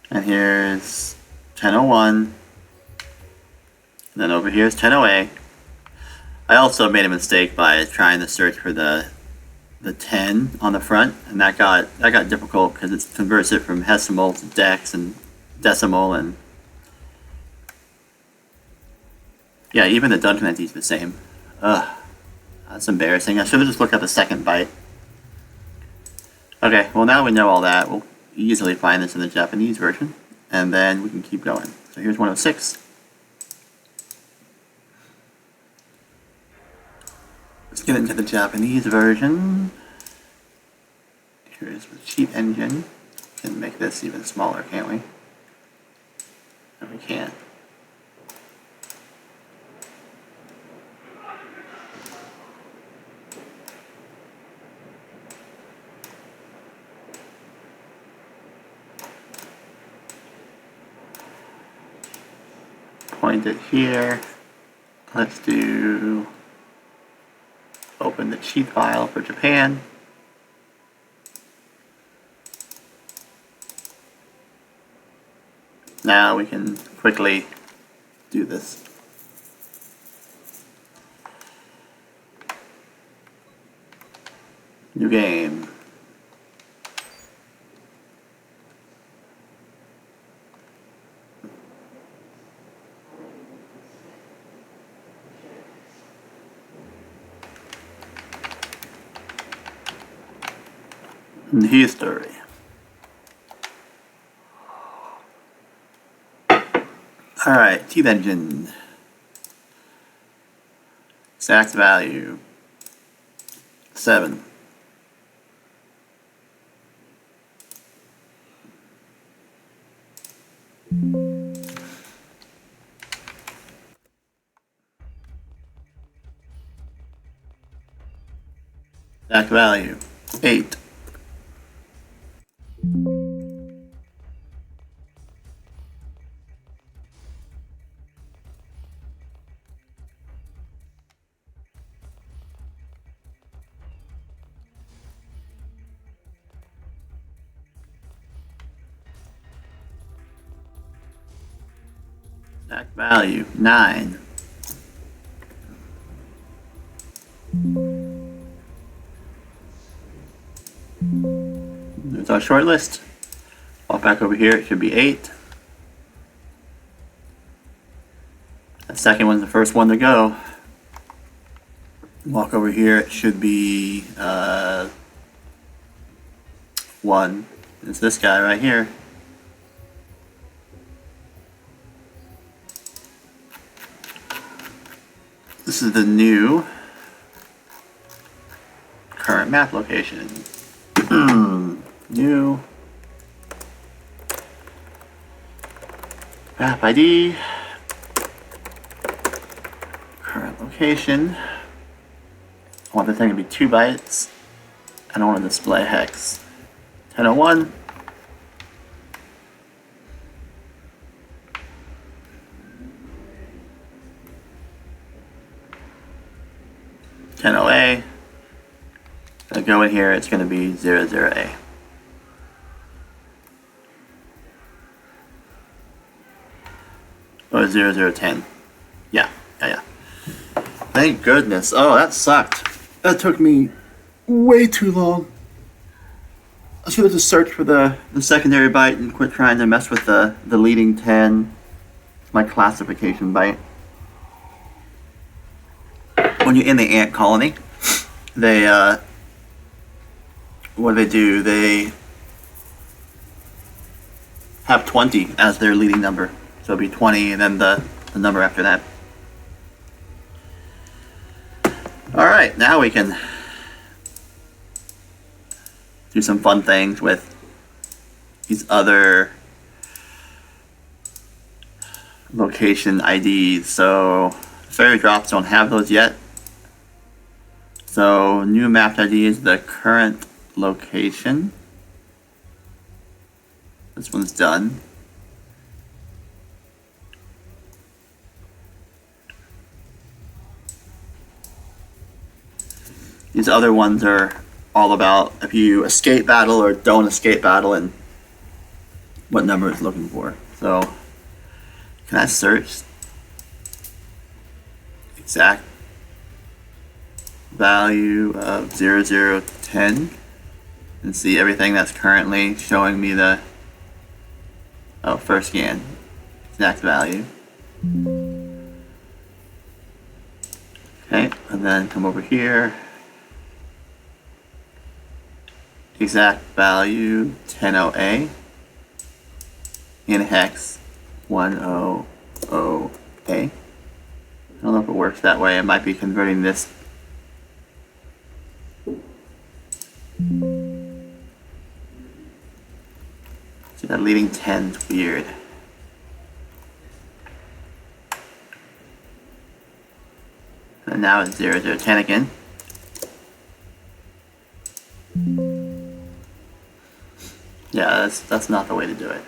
And here's 1001. And then over here is 1008. I also made a mistake by trying to search for the 10 on the front, and that got difficult because it converts it from hesimal to dex and decimal, and yeah, even the dungeon ID is the same. Ugh, that's embarrassing. I should have just looked at the second byte. Okay, well now we know all that, we'll easily find this in the Japanese version, and then we can keep going. So here's 106. Let's get into the Japanese version. Here's the cheat engine. We can make this even smaller, can't we? No, we can't. Point it here. Let's do open the cheat file for Japan. Now we can quickly do this. New game. History. Alright, cheat engine. Exact value 7. Exact value 8. Exact value 9. There's our short list. Walk back over here, it should be 8. That second one's the first one to go. Walk over here, it should be 1. It's this guy right here. This is the new current map location. New map ID, current location. I want the thing to be 2 bytes. I don't want to display hex. 1001. A. Gonna go in here, it's gonna be 00A. Oh, 0010. Yeah. Thank goodness. Oh, that sucked. That took me way too long. I should have just searched for the secondary byte and quit trying to mess with the leading 10. My classification byte. When you're in the ant colony, they what do? They have 20 as their leading number. So it'll be 20 and then the number after that. Alright, now we can do some fun things with these other location IDs. So fairy drops don't have those yet. So new map ID is the current location. This one's done. These other ones are all about if you escape battle or don't escape battle and what number it's looking for. So can I search exact value of 0010 and see everything that's currently showing me the first scan exact value. Okay, and then come over here, exact value 10OA in hex 100A. I don't know if it works that way. It might be converting this. See, that leading 10's weird. And now it's 0010 again. Yeah, that's not the way to do it.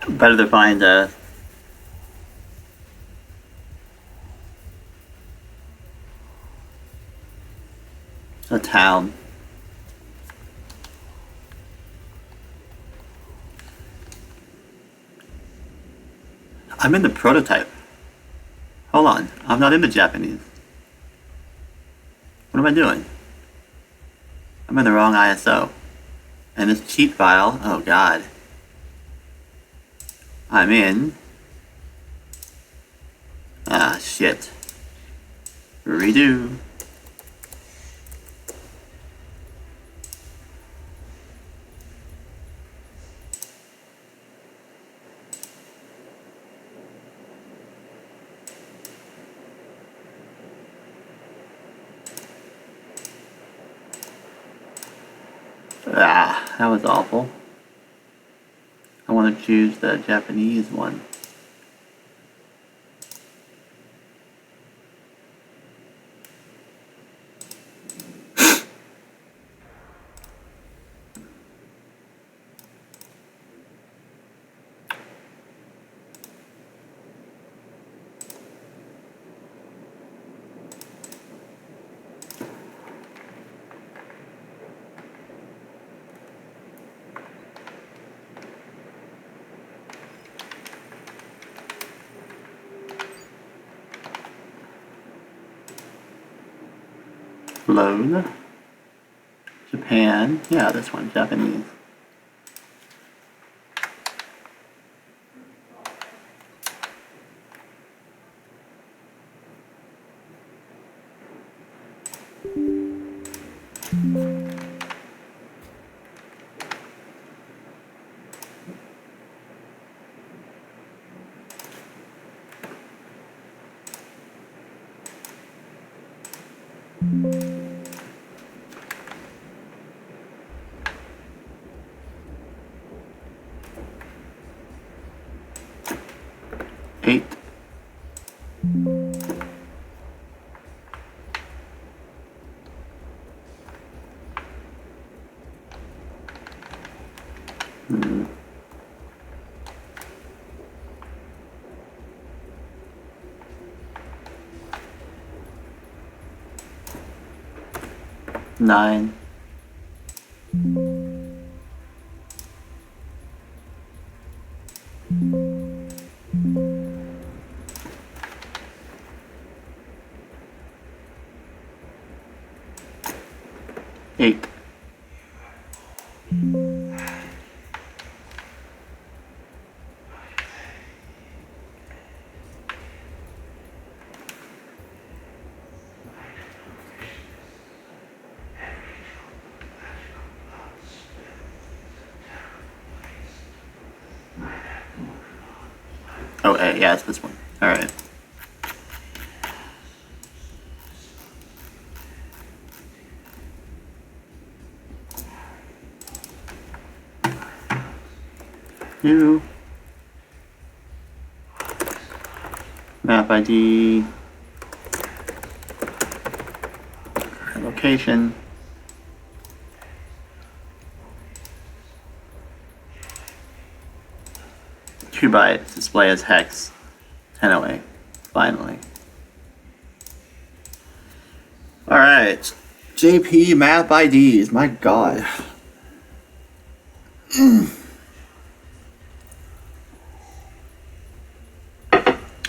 Better to find a town. I'm in the prototype. Hold on, I'm not in the Japanese. What am I doing? I'm in the wrong ISO. And this cheat file, oh god. I'm in. Ah, shit. Redo. Ah, that was awful. I want to choose the Japanese one. Load. Japan. Yeah, this one, Japanese. Eight. Nine. Eight. Oh, yeah, it's this one. All right. New. Map ID. Current location. Two bytes. Display as hex. 1008. Finally. Alright. JP map IDs. My god.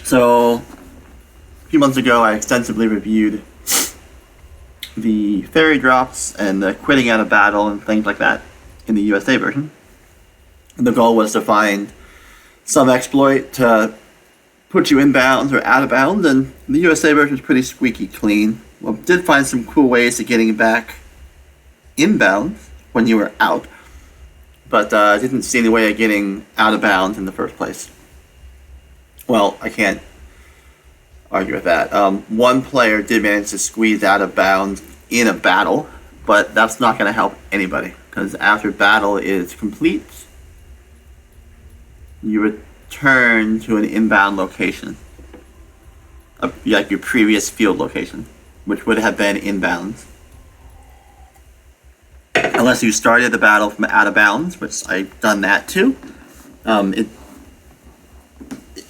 So, a few months ago, I extensively reviewed the fairy drops and the quitting out of battle and things like that in the USA version. And the goal was to find some exploit to put you inbounds or out of bounds, and the USA version is pretty squeaky clean. Well, did find some cool ways to getting back inbounds when you were out, but didn't see any way of getting out of bounds in the first place. Well, I can't argue with that. One player did manage to squeeze out of bounds in a battle, but that's not going to help anybody, because after battle is complete, you return to an inbound location, like your previous field location, which would have been inbounds. Unless you started the battle from out of bounds, which I've done that too.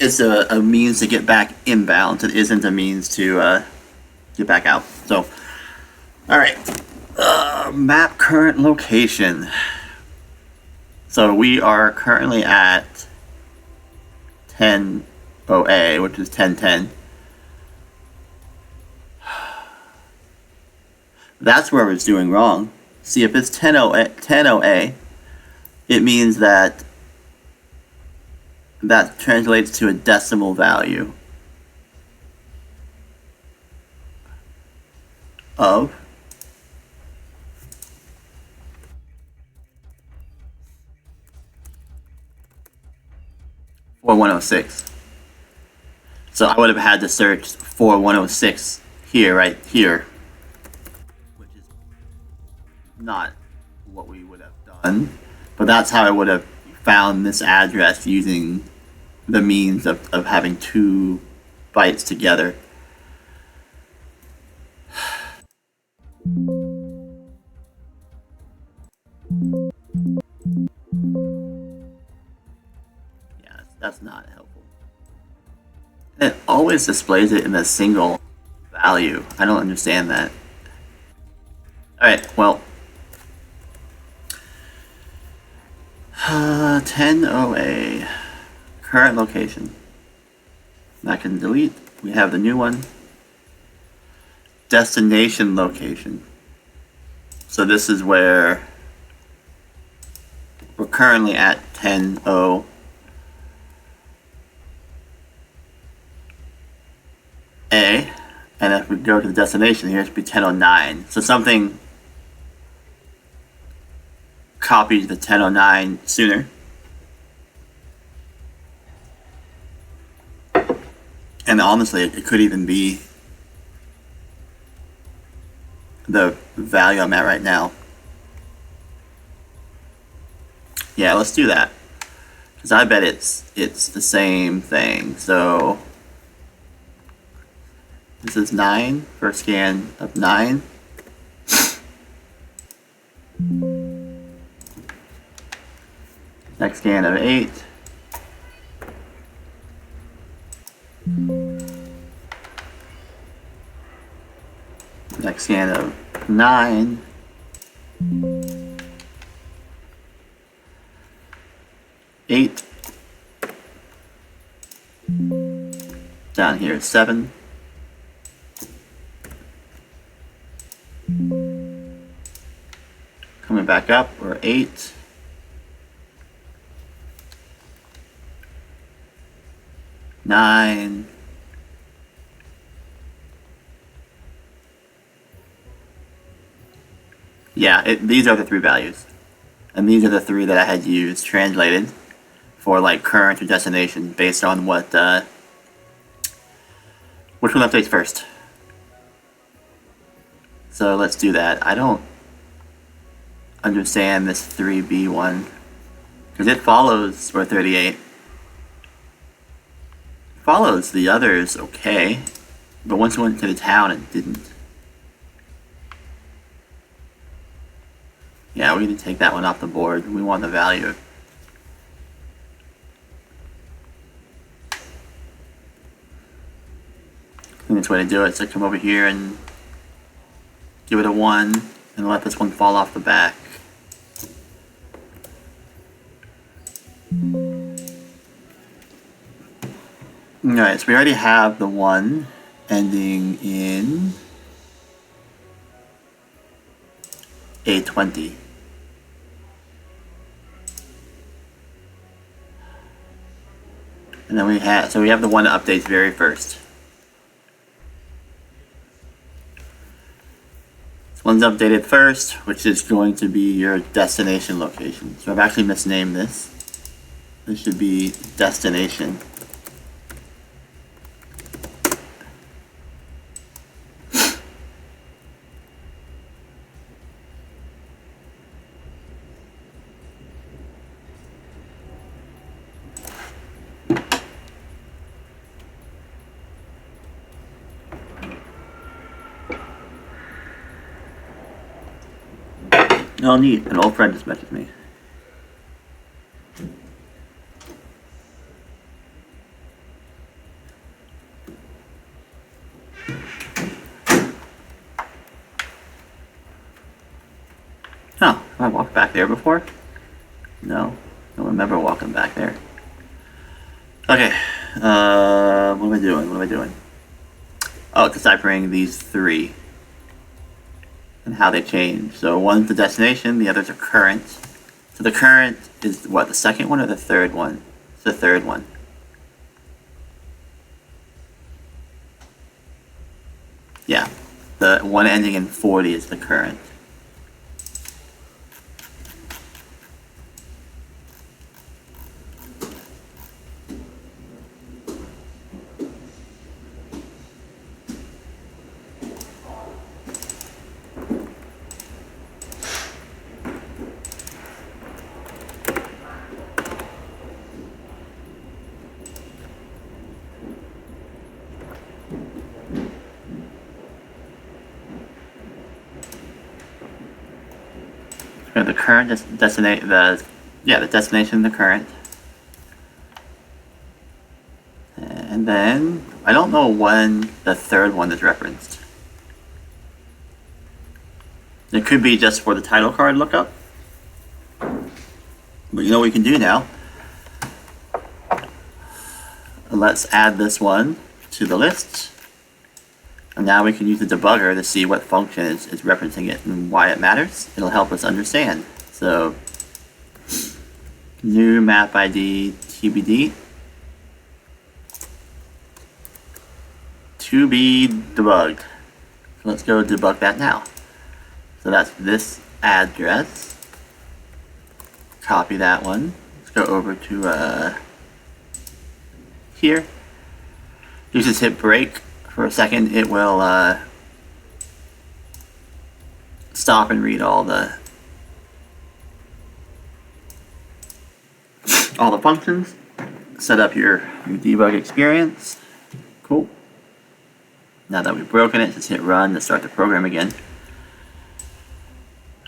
It's a means to get back inbounds. It isn't a means to get back out. So, alright. Map current location. So we are currently at 10-0A, which is 10-10. That's where it's doing wrong. See, if it's 10-0A, it means that translates to a decimal value of 4106. So I would have had to search 4106 here, right here, which is not what we would have done, but that's how I would have found this address using the means of having 2 bytes together. Yeah, that's not helpful. It always displays it in a single value. I don't understand that. Alright, well, 10-0A, current location. I can delete. We have the new one. Destination location. So this is where we're currently at 10-0. A, and if we go to the destination here, it should be 10-09. So something copied the 10-09 sooner. And honestly, it could even be the value I'm at right now. Yeah, let's do that. Because I bet it's the same thing. So this is 9, first scan of 9. Next scan of 8. Next scan of 9. Eight. Down here, 7. Coming back up, we're 8. 9. Yeah, these are the 3 values. And these are the 3 that I had used translated for like current or destination based on what which one updates first. So let's do that. I don't understand this 3B one because it follows for 38. Follows the others okay, but once it went to the town it didn't. Yeah, we need to take that one off the board. We want the value. The next way to do it is to come over here and give it a 1, and let this one fall off the back. Alright, so we already have the 1 ending in A20. And then we have the one that updates very first. This one's updated first, which is going to be your destination location. So I've actually misnamed this. This should be destination. Oh, neat. An old friend just messaged me. Oh, have I walked back there before? No. I don't remember walking back there. Okay. What am I doing? Oh, deciphering these 3. And how they change. So one's the destination, the others are current. So the current is what, the second one or the third one? It's the third one. Yeah, the one ending in 40 is the current. The current destination, the destination, the current, and then I don't know when the third one is referenced. It could be just for the title card lookup, but you know what we can do now. Let's add this one to the list, and now we can use the debugger to see what function is referencing it and why it matters. It'll help us understand. So, new map ID TBD to be debugged. So let's go debug that now. So that's this address. Copy that one. Let's go over to here. You just hit break for a second. It will stop and read all the functions. Set up your debug experience. Cool. Now that we've broken it, just hit run to start the program again.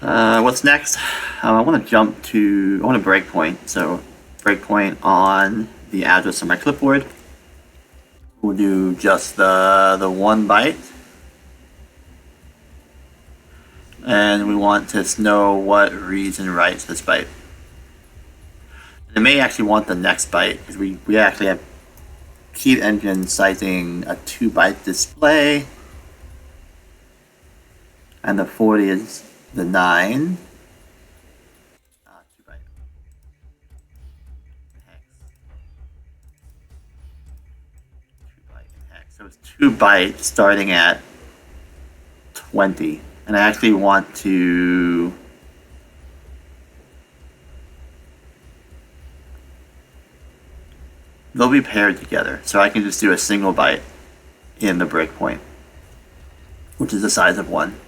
What's next? I want to breakpoint. So breakpoint on the address on my clipboard. We'll do just the 1 byte. And we want to know what reads and writes this byte. It may actually want the next byte, because we actually have Keyed Engine citing a 2-byte display. And the 40 is the 9. 2-byte. Hex. 2-byte and hex. So it's 2 bytes starting at 20. And I actually want to they'll be paired together. So I can just do a single byte in the breakpoint, which is the size of 1.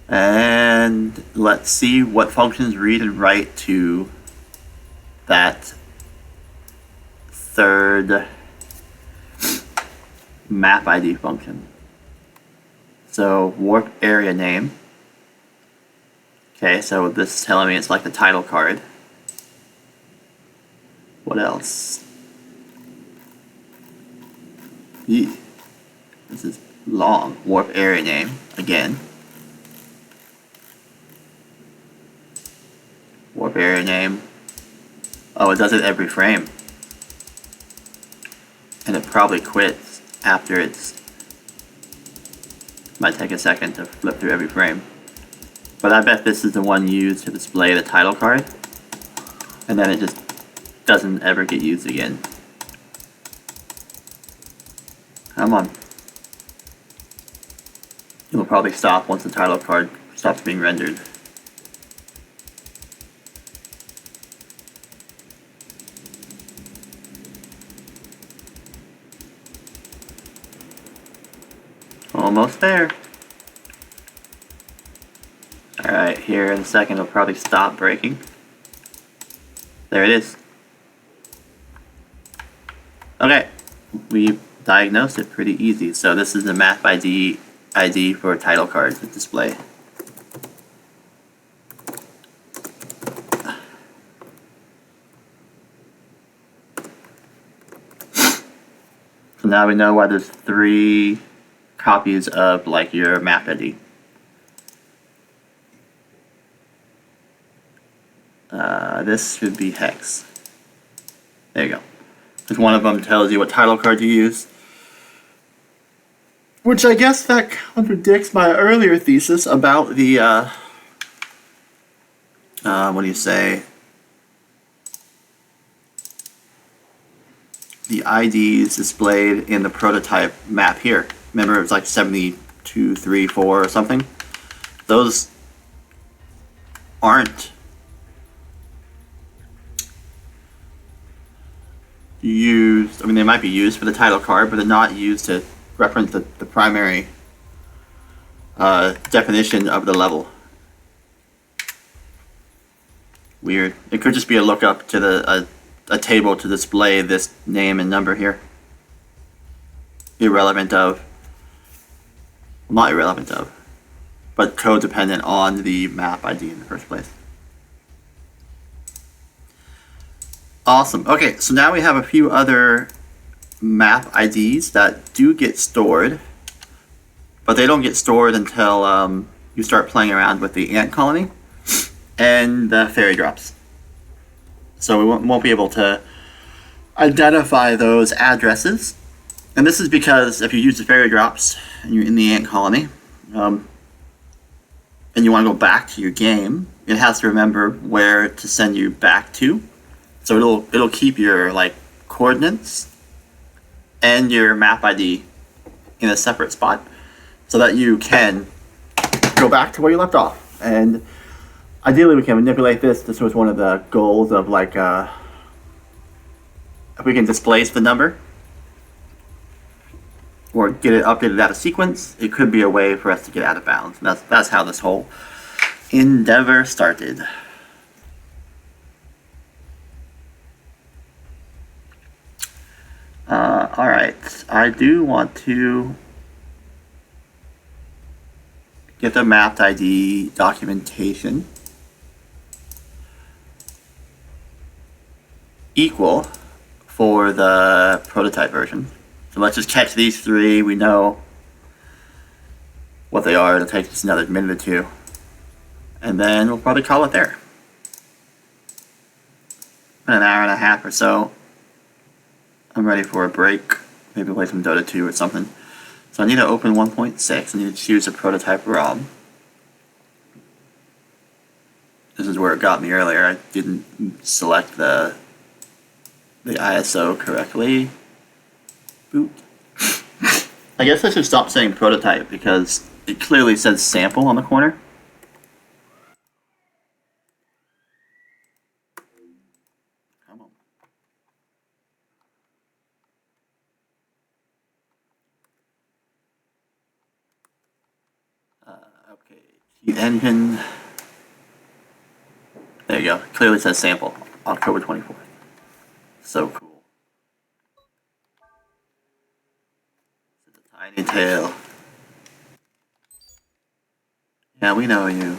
And let's see what functions read and write to that third map ID function. So warp area name. Okay, so this is telling me it's like the title card. What else? This is long. Warp area name again. Warp area name. Oh, it does it every frame. And it probably quits after it's... Might take a second to flip through every frame. But I bet this is the one used to display the title card. And then it just doesn't ever get used again. Come on. It will probably stop once the title card stops being rendered. Almost there. Alright, here in a second it'll probably stop breaking. There it is. Okay, we diagnosed it pretty easy. So this is the map ID for title cards to display. So now we know why there's 3 copies of like your map ID. This should be hex. There you go. Because one of them tells you what title card to use. Which I guess that contradicts my earlier thesis about the, what do you say? The IDs displayed in the prototype map here. Remember it was like 72, 3, 4 or something? Those aren't used, I mean they might be used for the title card, but they're not used to reference the primary definition of the level. Weird. It could just be a lookup to a table to display this name and number here. Irrelevant of, not irrelevant of, but codependent on the map ID in the first place. Awesome. Okay, so now we have a few other map IDs that do get stored, but they don't get stored until you start playing around with the ant colony and the fairy drops. So we won't be able to identify those addresses. And this is because if you use the fairy drops and you're in the ant colony, and you want to go back to your game, it has to remember where to send you back to. So it'll keep your like coordinates and your map ID in a separate spot so that you can go back to where you left off. And ideally we can manipulate this. This was one of the goals of like if we can displace the number or get it updated out of sequence, it could be a way for us to get out of bounds. And that's how this whole endeavor started. Alright, I do want to get the mapped ID documentation equal for the prototype version. So let's just catch these 3. We know what they are. It'll take just another minute or 2. And then we'll probably call it there. In an hour and a half or so, I'm ready for a break. Maybe play some Dota 2 or something. So I need to open 1.6. I need to choose a prototype ROM. This is where it got me earlier. I didn't select the ISO correctly. Boot. I guess I should stop saying prototype because it clearly says sample on the corner. Come on. Okay, Cheat Engine. There you go. Clearly says sample. October 24th. So cool. It's a tiny tail. Yeah, we know you.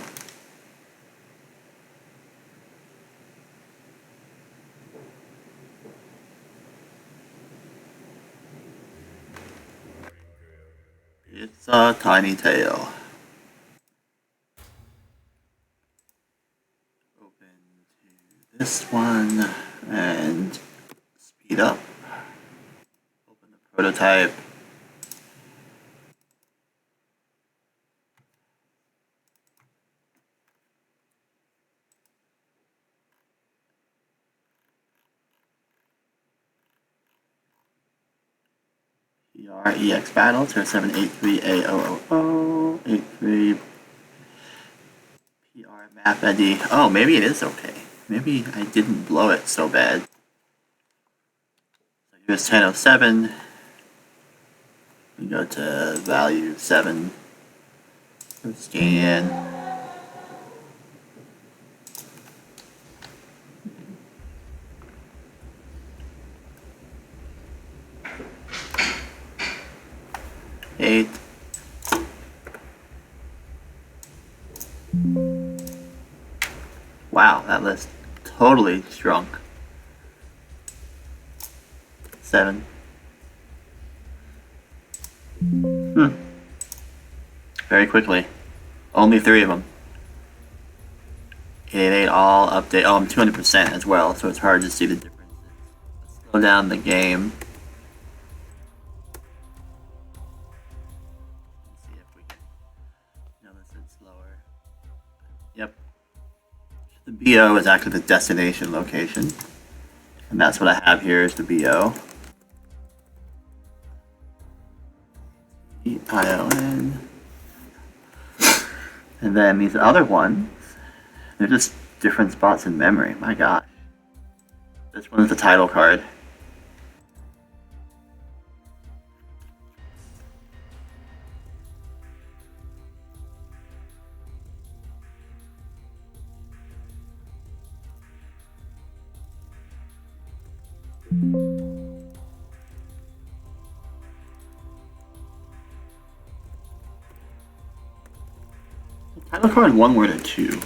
It's a tiny tail. Open to this one and speed up. Open the prototype. PREX battle 0783A00083 PR map ID. Oh, maybe it is okay. Maybe I didn't blow it so bad. So here's 1007. We go to value 7. Scan. Eight. Wow, that list totally shrunk. 7. Very quickly. Only 3 of them. 888 all update. Oh, I'm 200% as well, so it's hard to see the differences. Let's slow down the game. Let's see if we can notice it slower. Yep. The BO is actually the destination location. And that's what I have here is the BO. ION. And then these other ones, they're just different spots in memory. My gosh. This one is the title card. Title card 1 word or 2.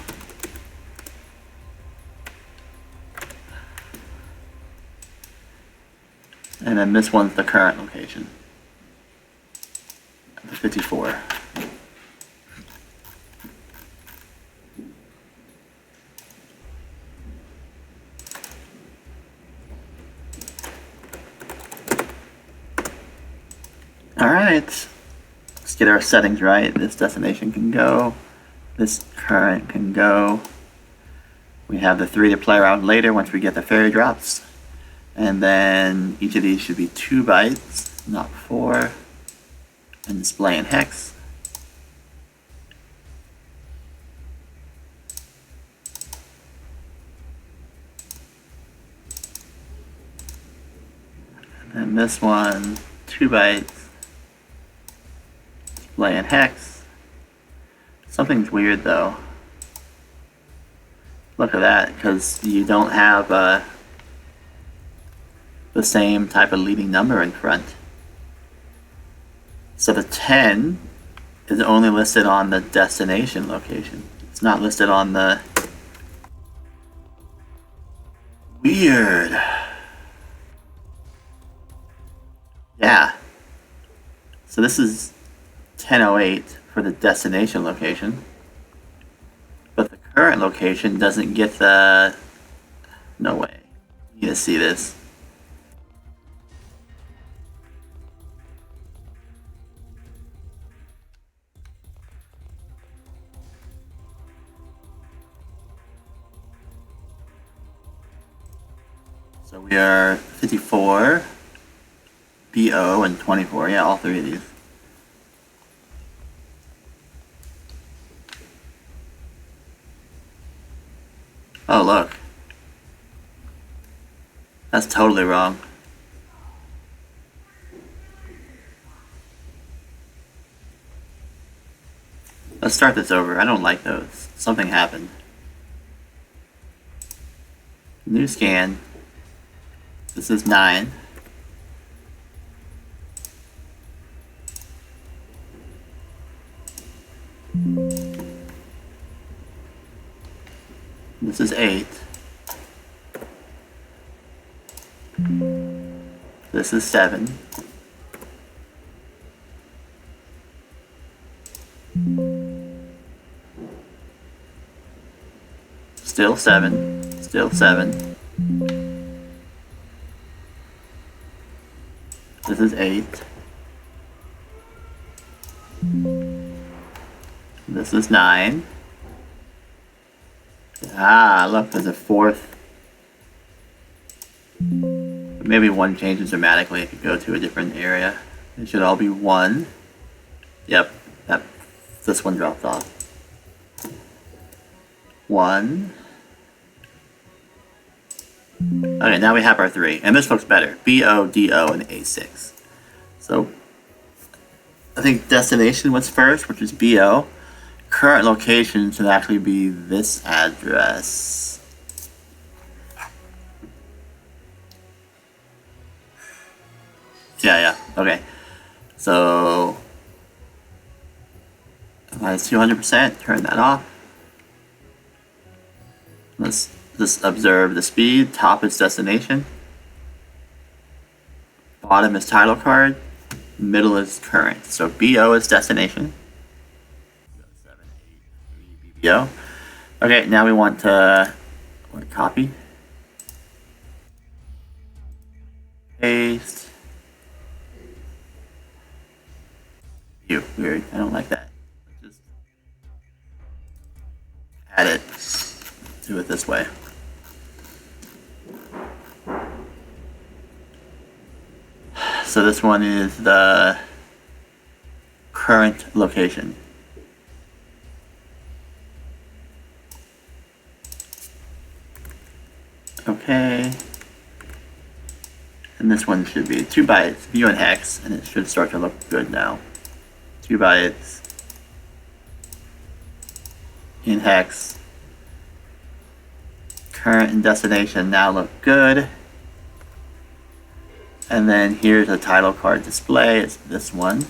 And then this one's the current location. The 54. Alright. Let's get our settings right. This destination can go. This current can go. We have the 3 to play around later once we get the fairy drops. And then each of these should be 2 bytes, not 4. And display in hex. And then this one, 2 bytes, display in hex. Something's weird though. Look at that, because you don't have the same type of leading number in front. So the 10 is only listed on the destination location. It's not listed on the... Weird. Yeah. So this is 1008 for the destination location. But the current location doesn't get the... No way. You need to see this. So we are 54, BO, and 24. Yeah, all 3 of these. Oh, look. That's totally wrong. Let's start this over. I don't like those. Something happened. New scan. This is 9. This is 8. This is 7. Still 7. Still 7. This is 8. This is 9. Ah, look, there's a 4th. Maybe 1 changes dramatically if you go to a different area. It should all be 1. Yep, this one dropped off. 1. Okay, now we have our 3. And this looks better. B, O, D, O, and A6. So, I think destination was first, which is B, O. Current location should actually be this address. Yeah, okay. So, minus 200%, turn that off. Let's just observe the speed. Top is destination. Bottom is title card. Middle is current. So BO is destination. 783 BBO. Okay, now we want to copy. Paste. Ew, weird. I don't like that. Just add it. Do it this way. So this one is the current location. Okay. And this one should be 2 bytes, view and hex, and it should start to look good now. 2 bytes in hex. Current and destination now look good. And then here's a title card display. It's this one.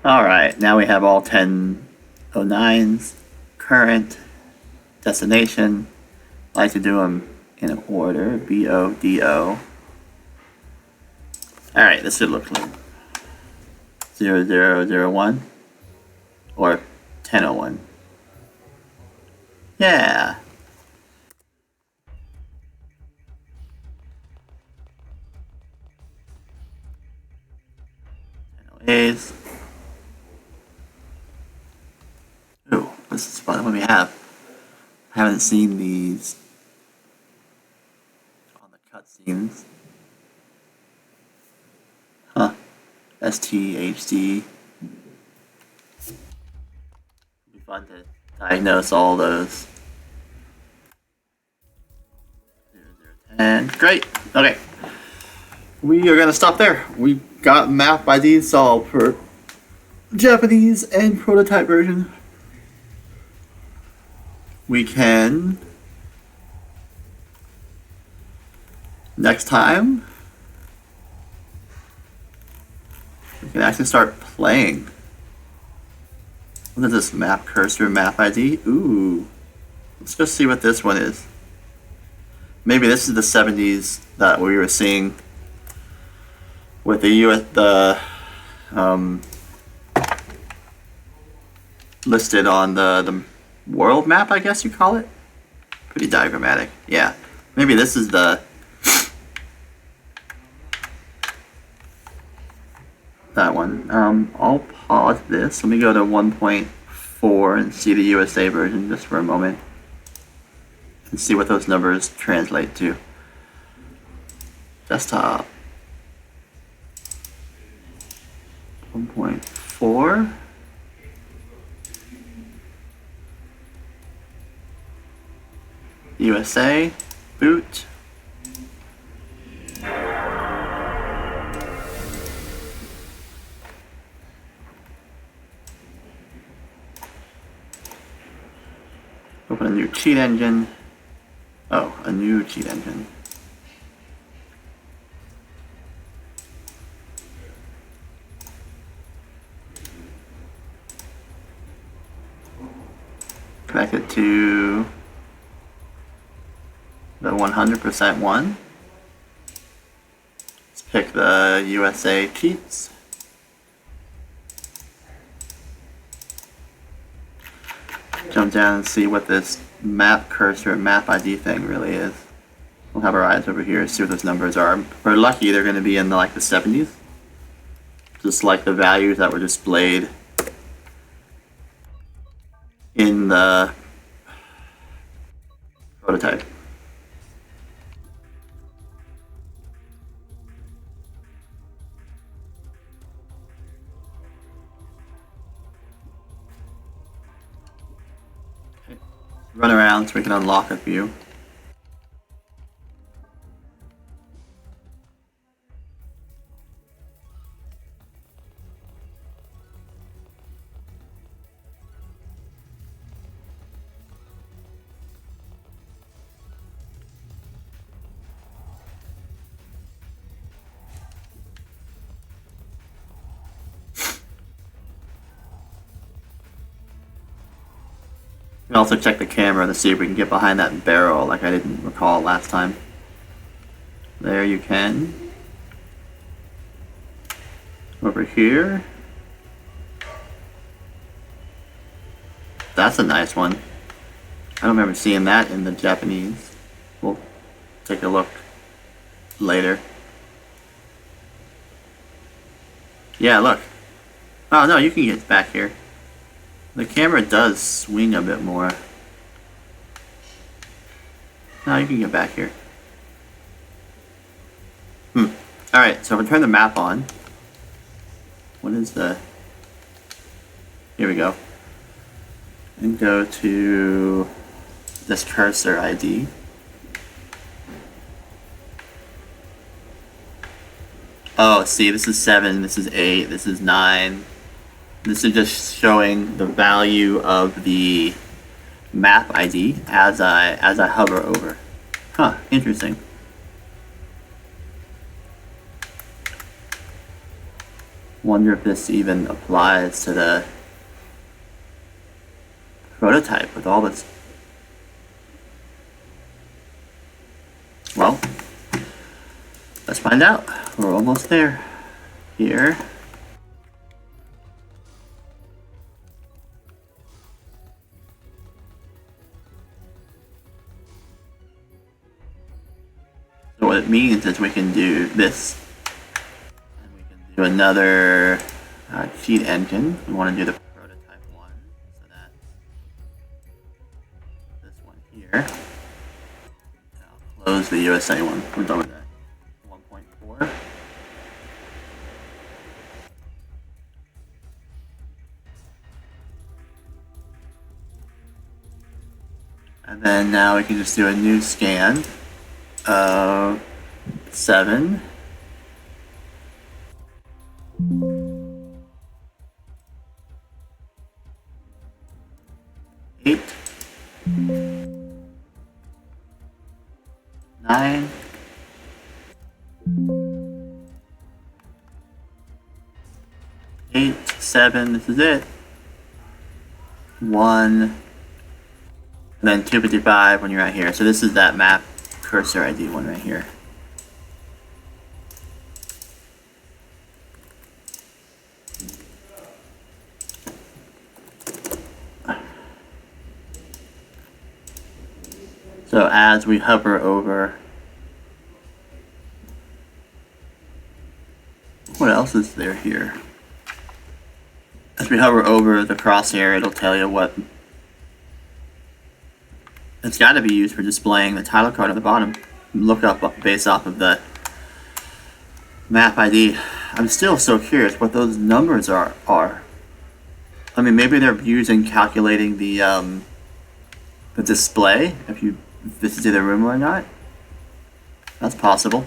Alright, now we have all 1009s, current, destination. I like to do them in order, BO, DO. Alright, this should look like 0001 or 1001. Yeah. A's. Ooh, this is fun. What do we have? I haven't seen these on the cutscenes. Huh. STHD. It'd be fun to diagnose all those. 0010. Great. Okay. We are gonna stop there. We got map ID solved for Japanese and prototype version. We can next time we can actually start playing. What is this? Map cursor, map ID? Ooh. Let's just see what this one is. Maybe this is the 70s that we were seeing with the listed on the world map, I guess you call it. Pretty diagrammatic. Yeah. Maybe this is the that one. I'll pause this. Let me go to 1.4 and see the USA version just for a moment and see what those numbers translate to. Desktop 1.4. USA, boot. Open a new cheat engine. Oh, a new cheat engine. connect it to the 100% one. Let's pick the USA cheats. Jump down and see what this map cursor, map ID thing really is. We'll have our eyes over here, see what those numbers are. If we're lucky, they're going to be in like the 70s. Just like the values that were displayed in the prototype. Okay. Run around so we can unlock a few. We can also check the camera to see if we can get behind that barrel like I didn't recall last time. There you can. Over here. That's a nice one. I don't remember seeing that in the Japanese. We'll take a look later. Yeah, look. Oh no, you can get back here. The camera does swing a bit more. No, you can get back here. Alright, so if we turn the map on. What is the... Here we go. And go to this cursor ID. Oh, see, this is 7, this is 8, this is 9. This is just showing the value of the map ID as I hover over. Huh, interesting. Wonder if this even applies to the prototype with all this. Well, let's find out. We're almost there. Here. So what it means is we can do this. And we can do another cheat engine. We want to do the prototype one. So that's this one here. I'll close the USA one. We're done with that. 1.4. And then now we can just do a new scan of 7. 8. 9. 8, 7, this is it. 1, and then 255 when you're right here. So this is that map cursor ID one right here. So as we hover over, what else is there here? As we hover over the crosshair, it'll tell you what. It's got to be used for displaying the title card at the bottom. Look up based off of the map ID. I'm still so curious what those numbers are. I mean, maybe they're used in calculating the display, if this is either room or not. That's possible.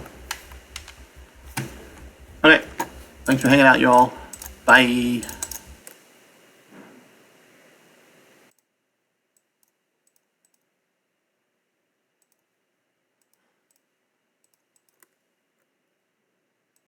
Okay, thanks for hanging out, y'all. Bye.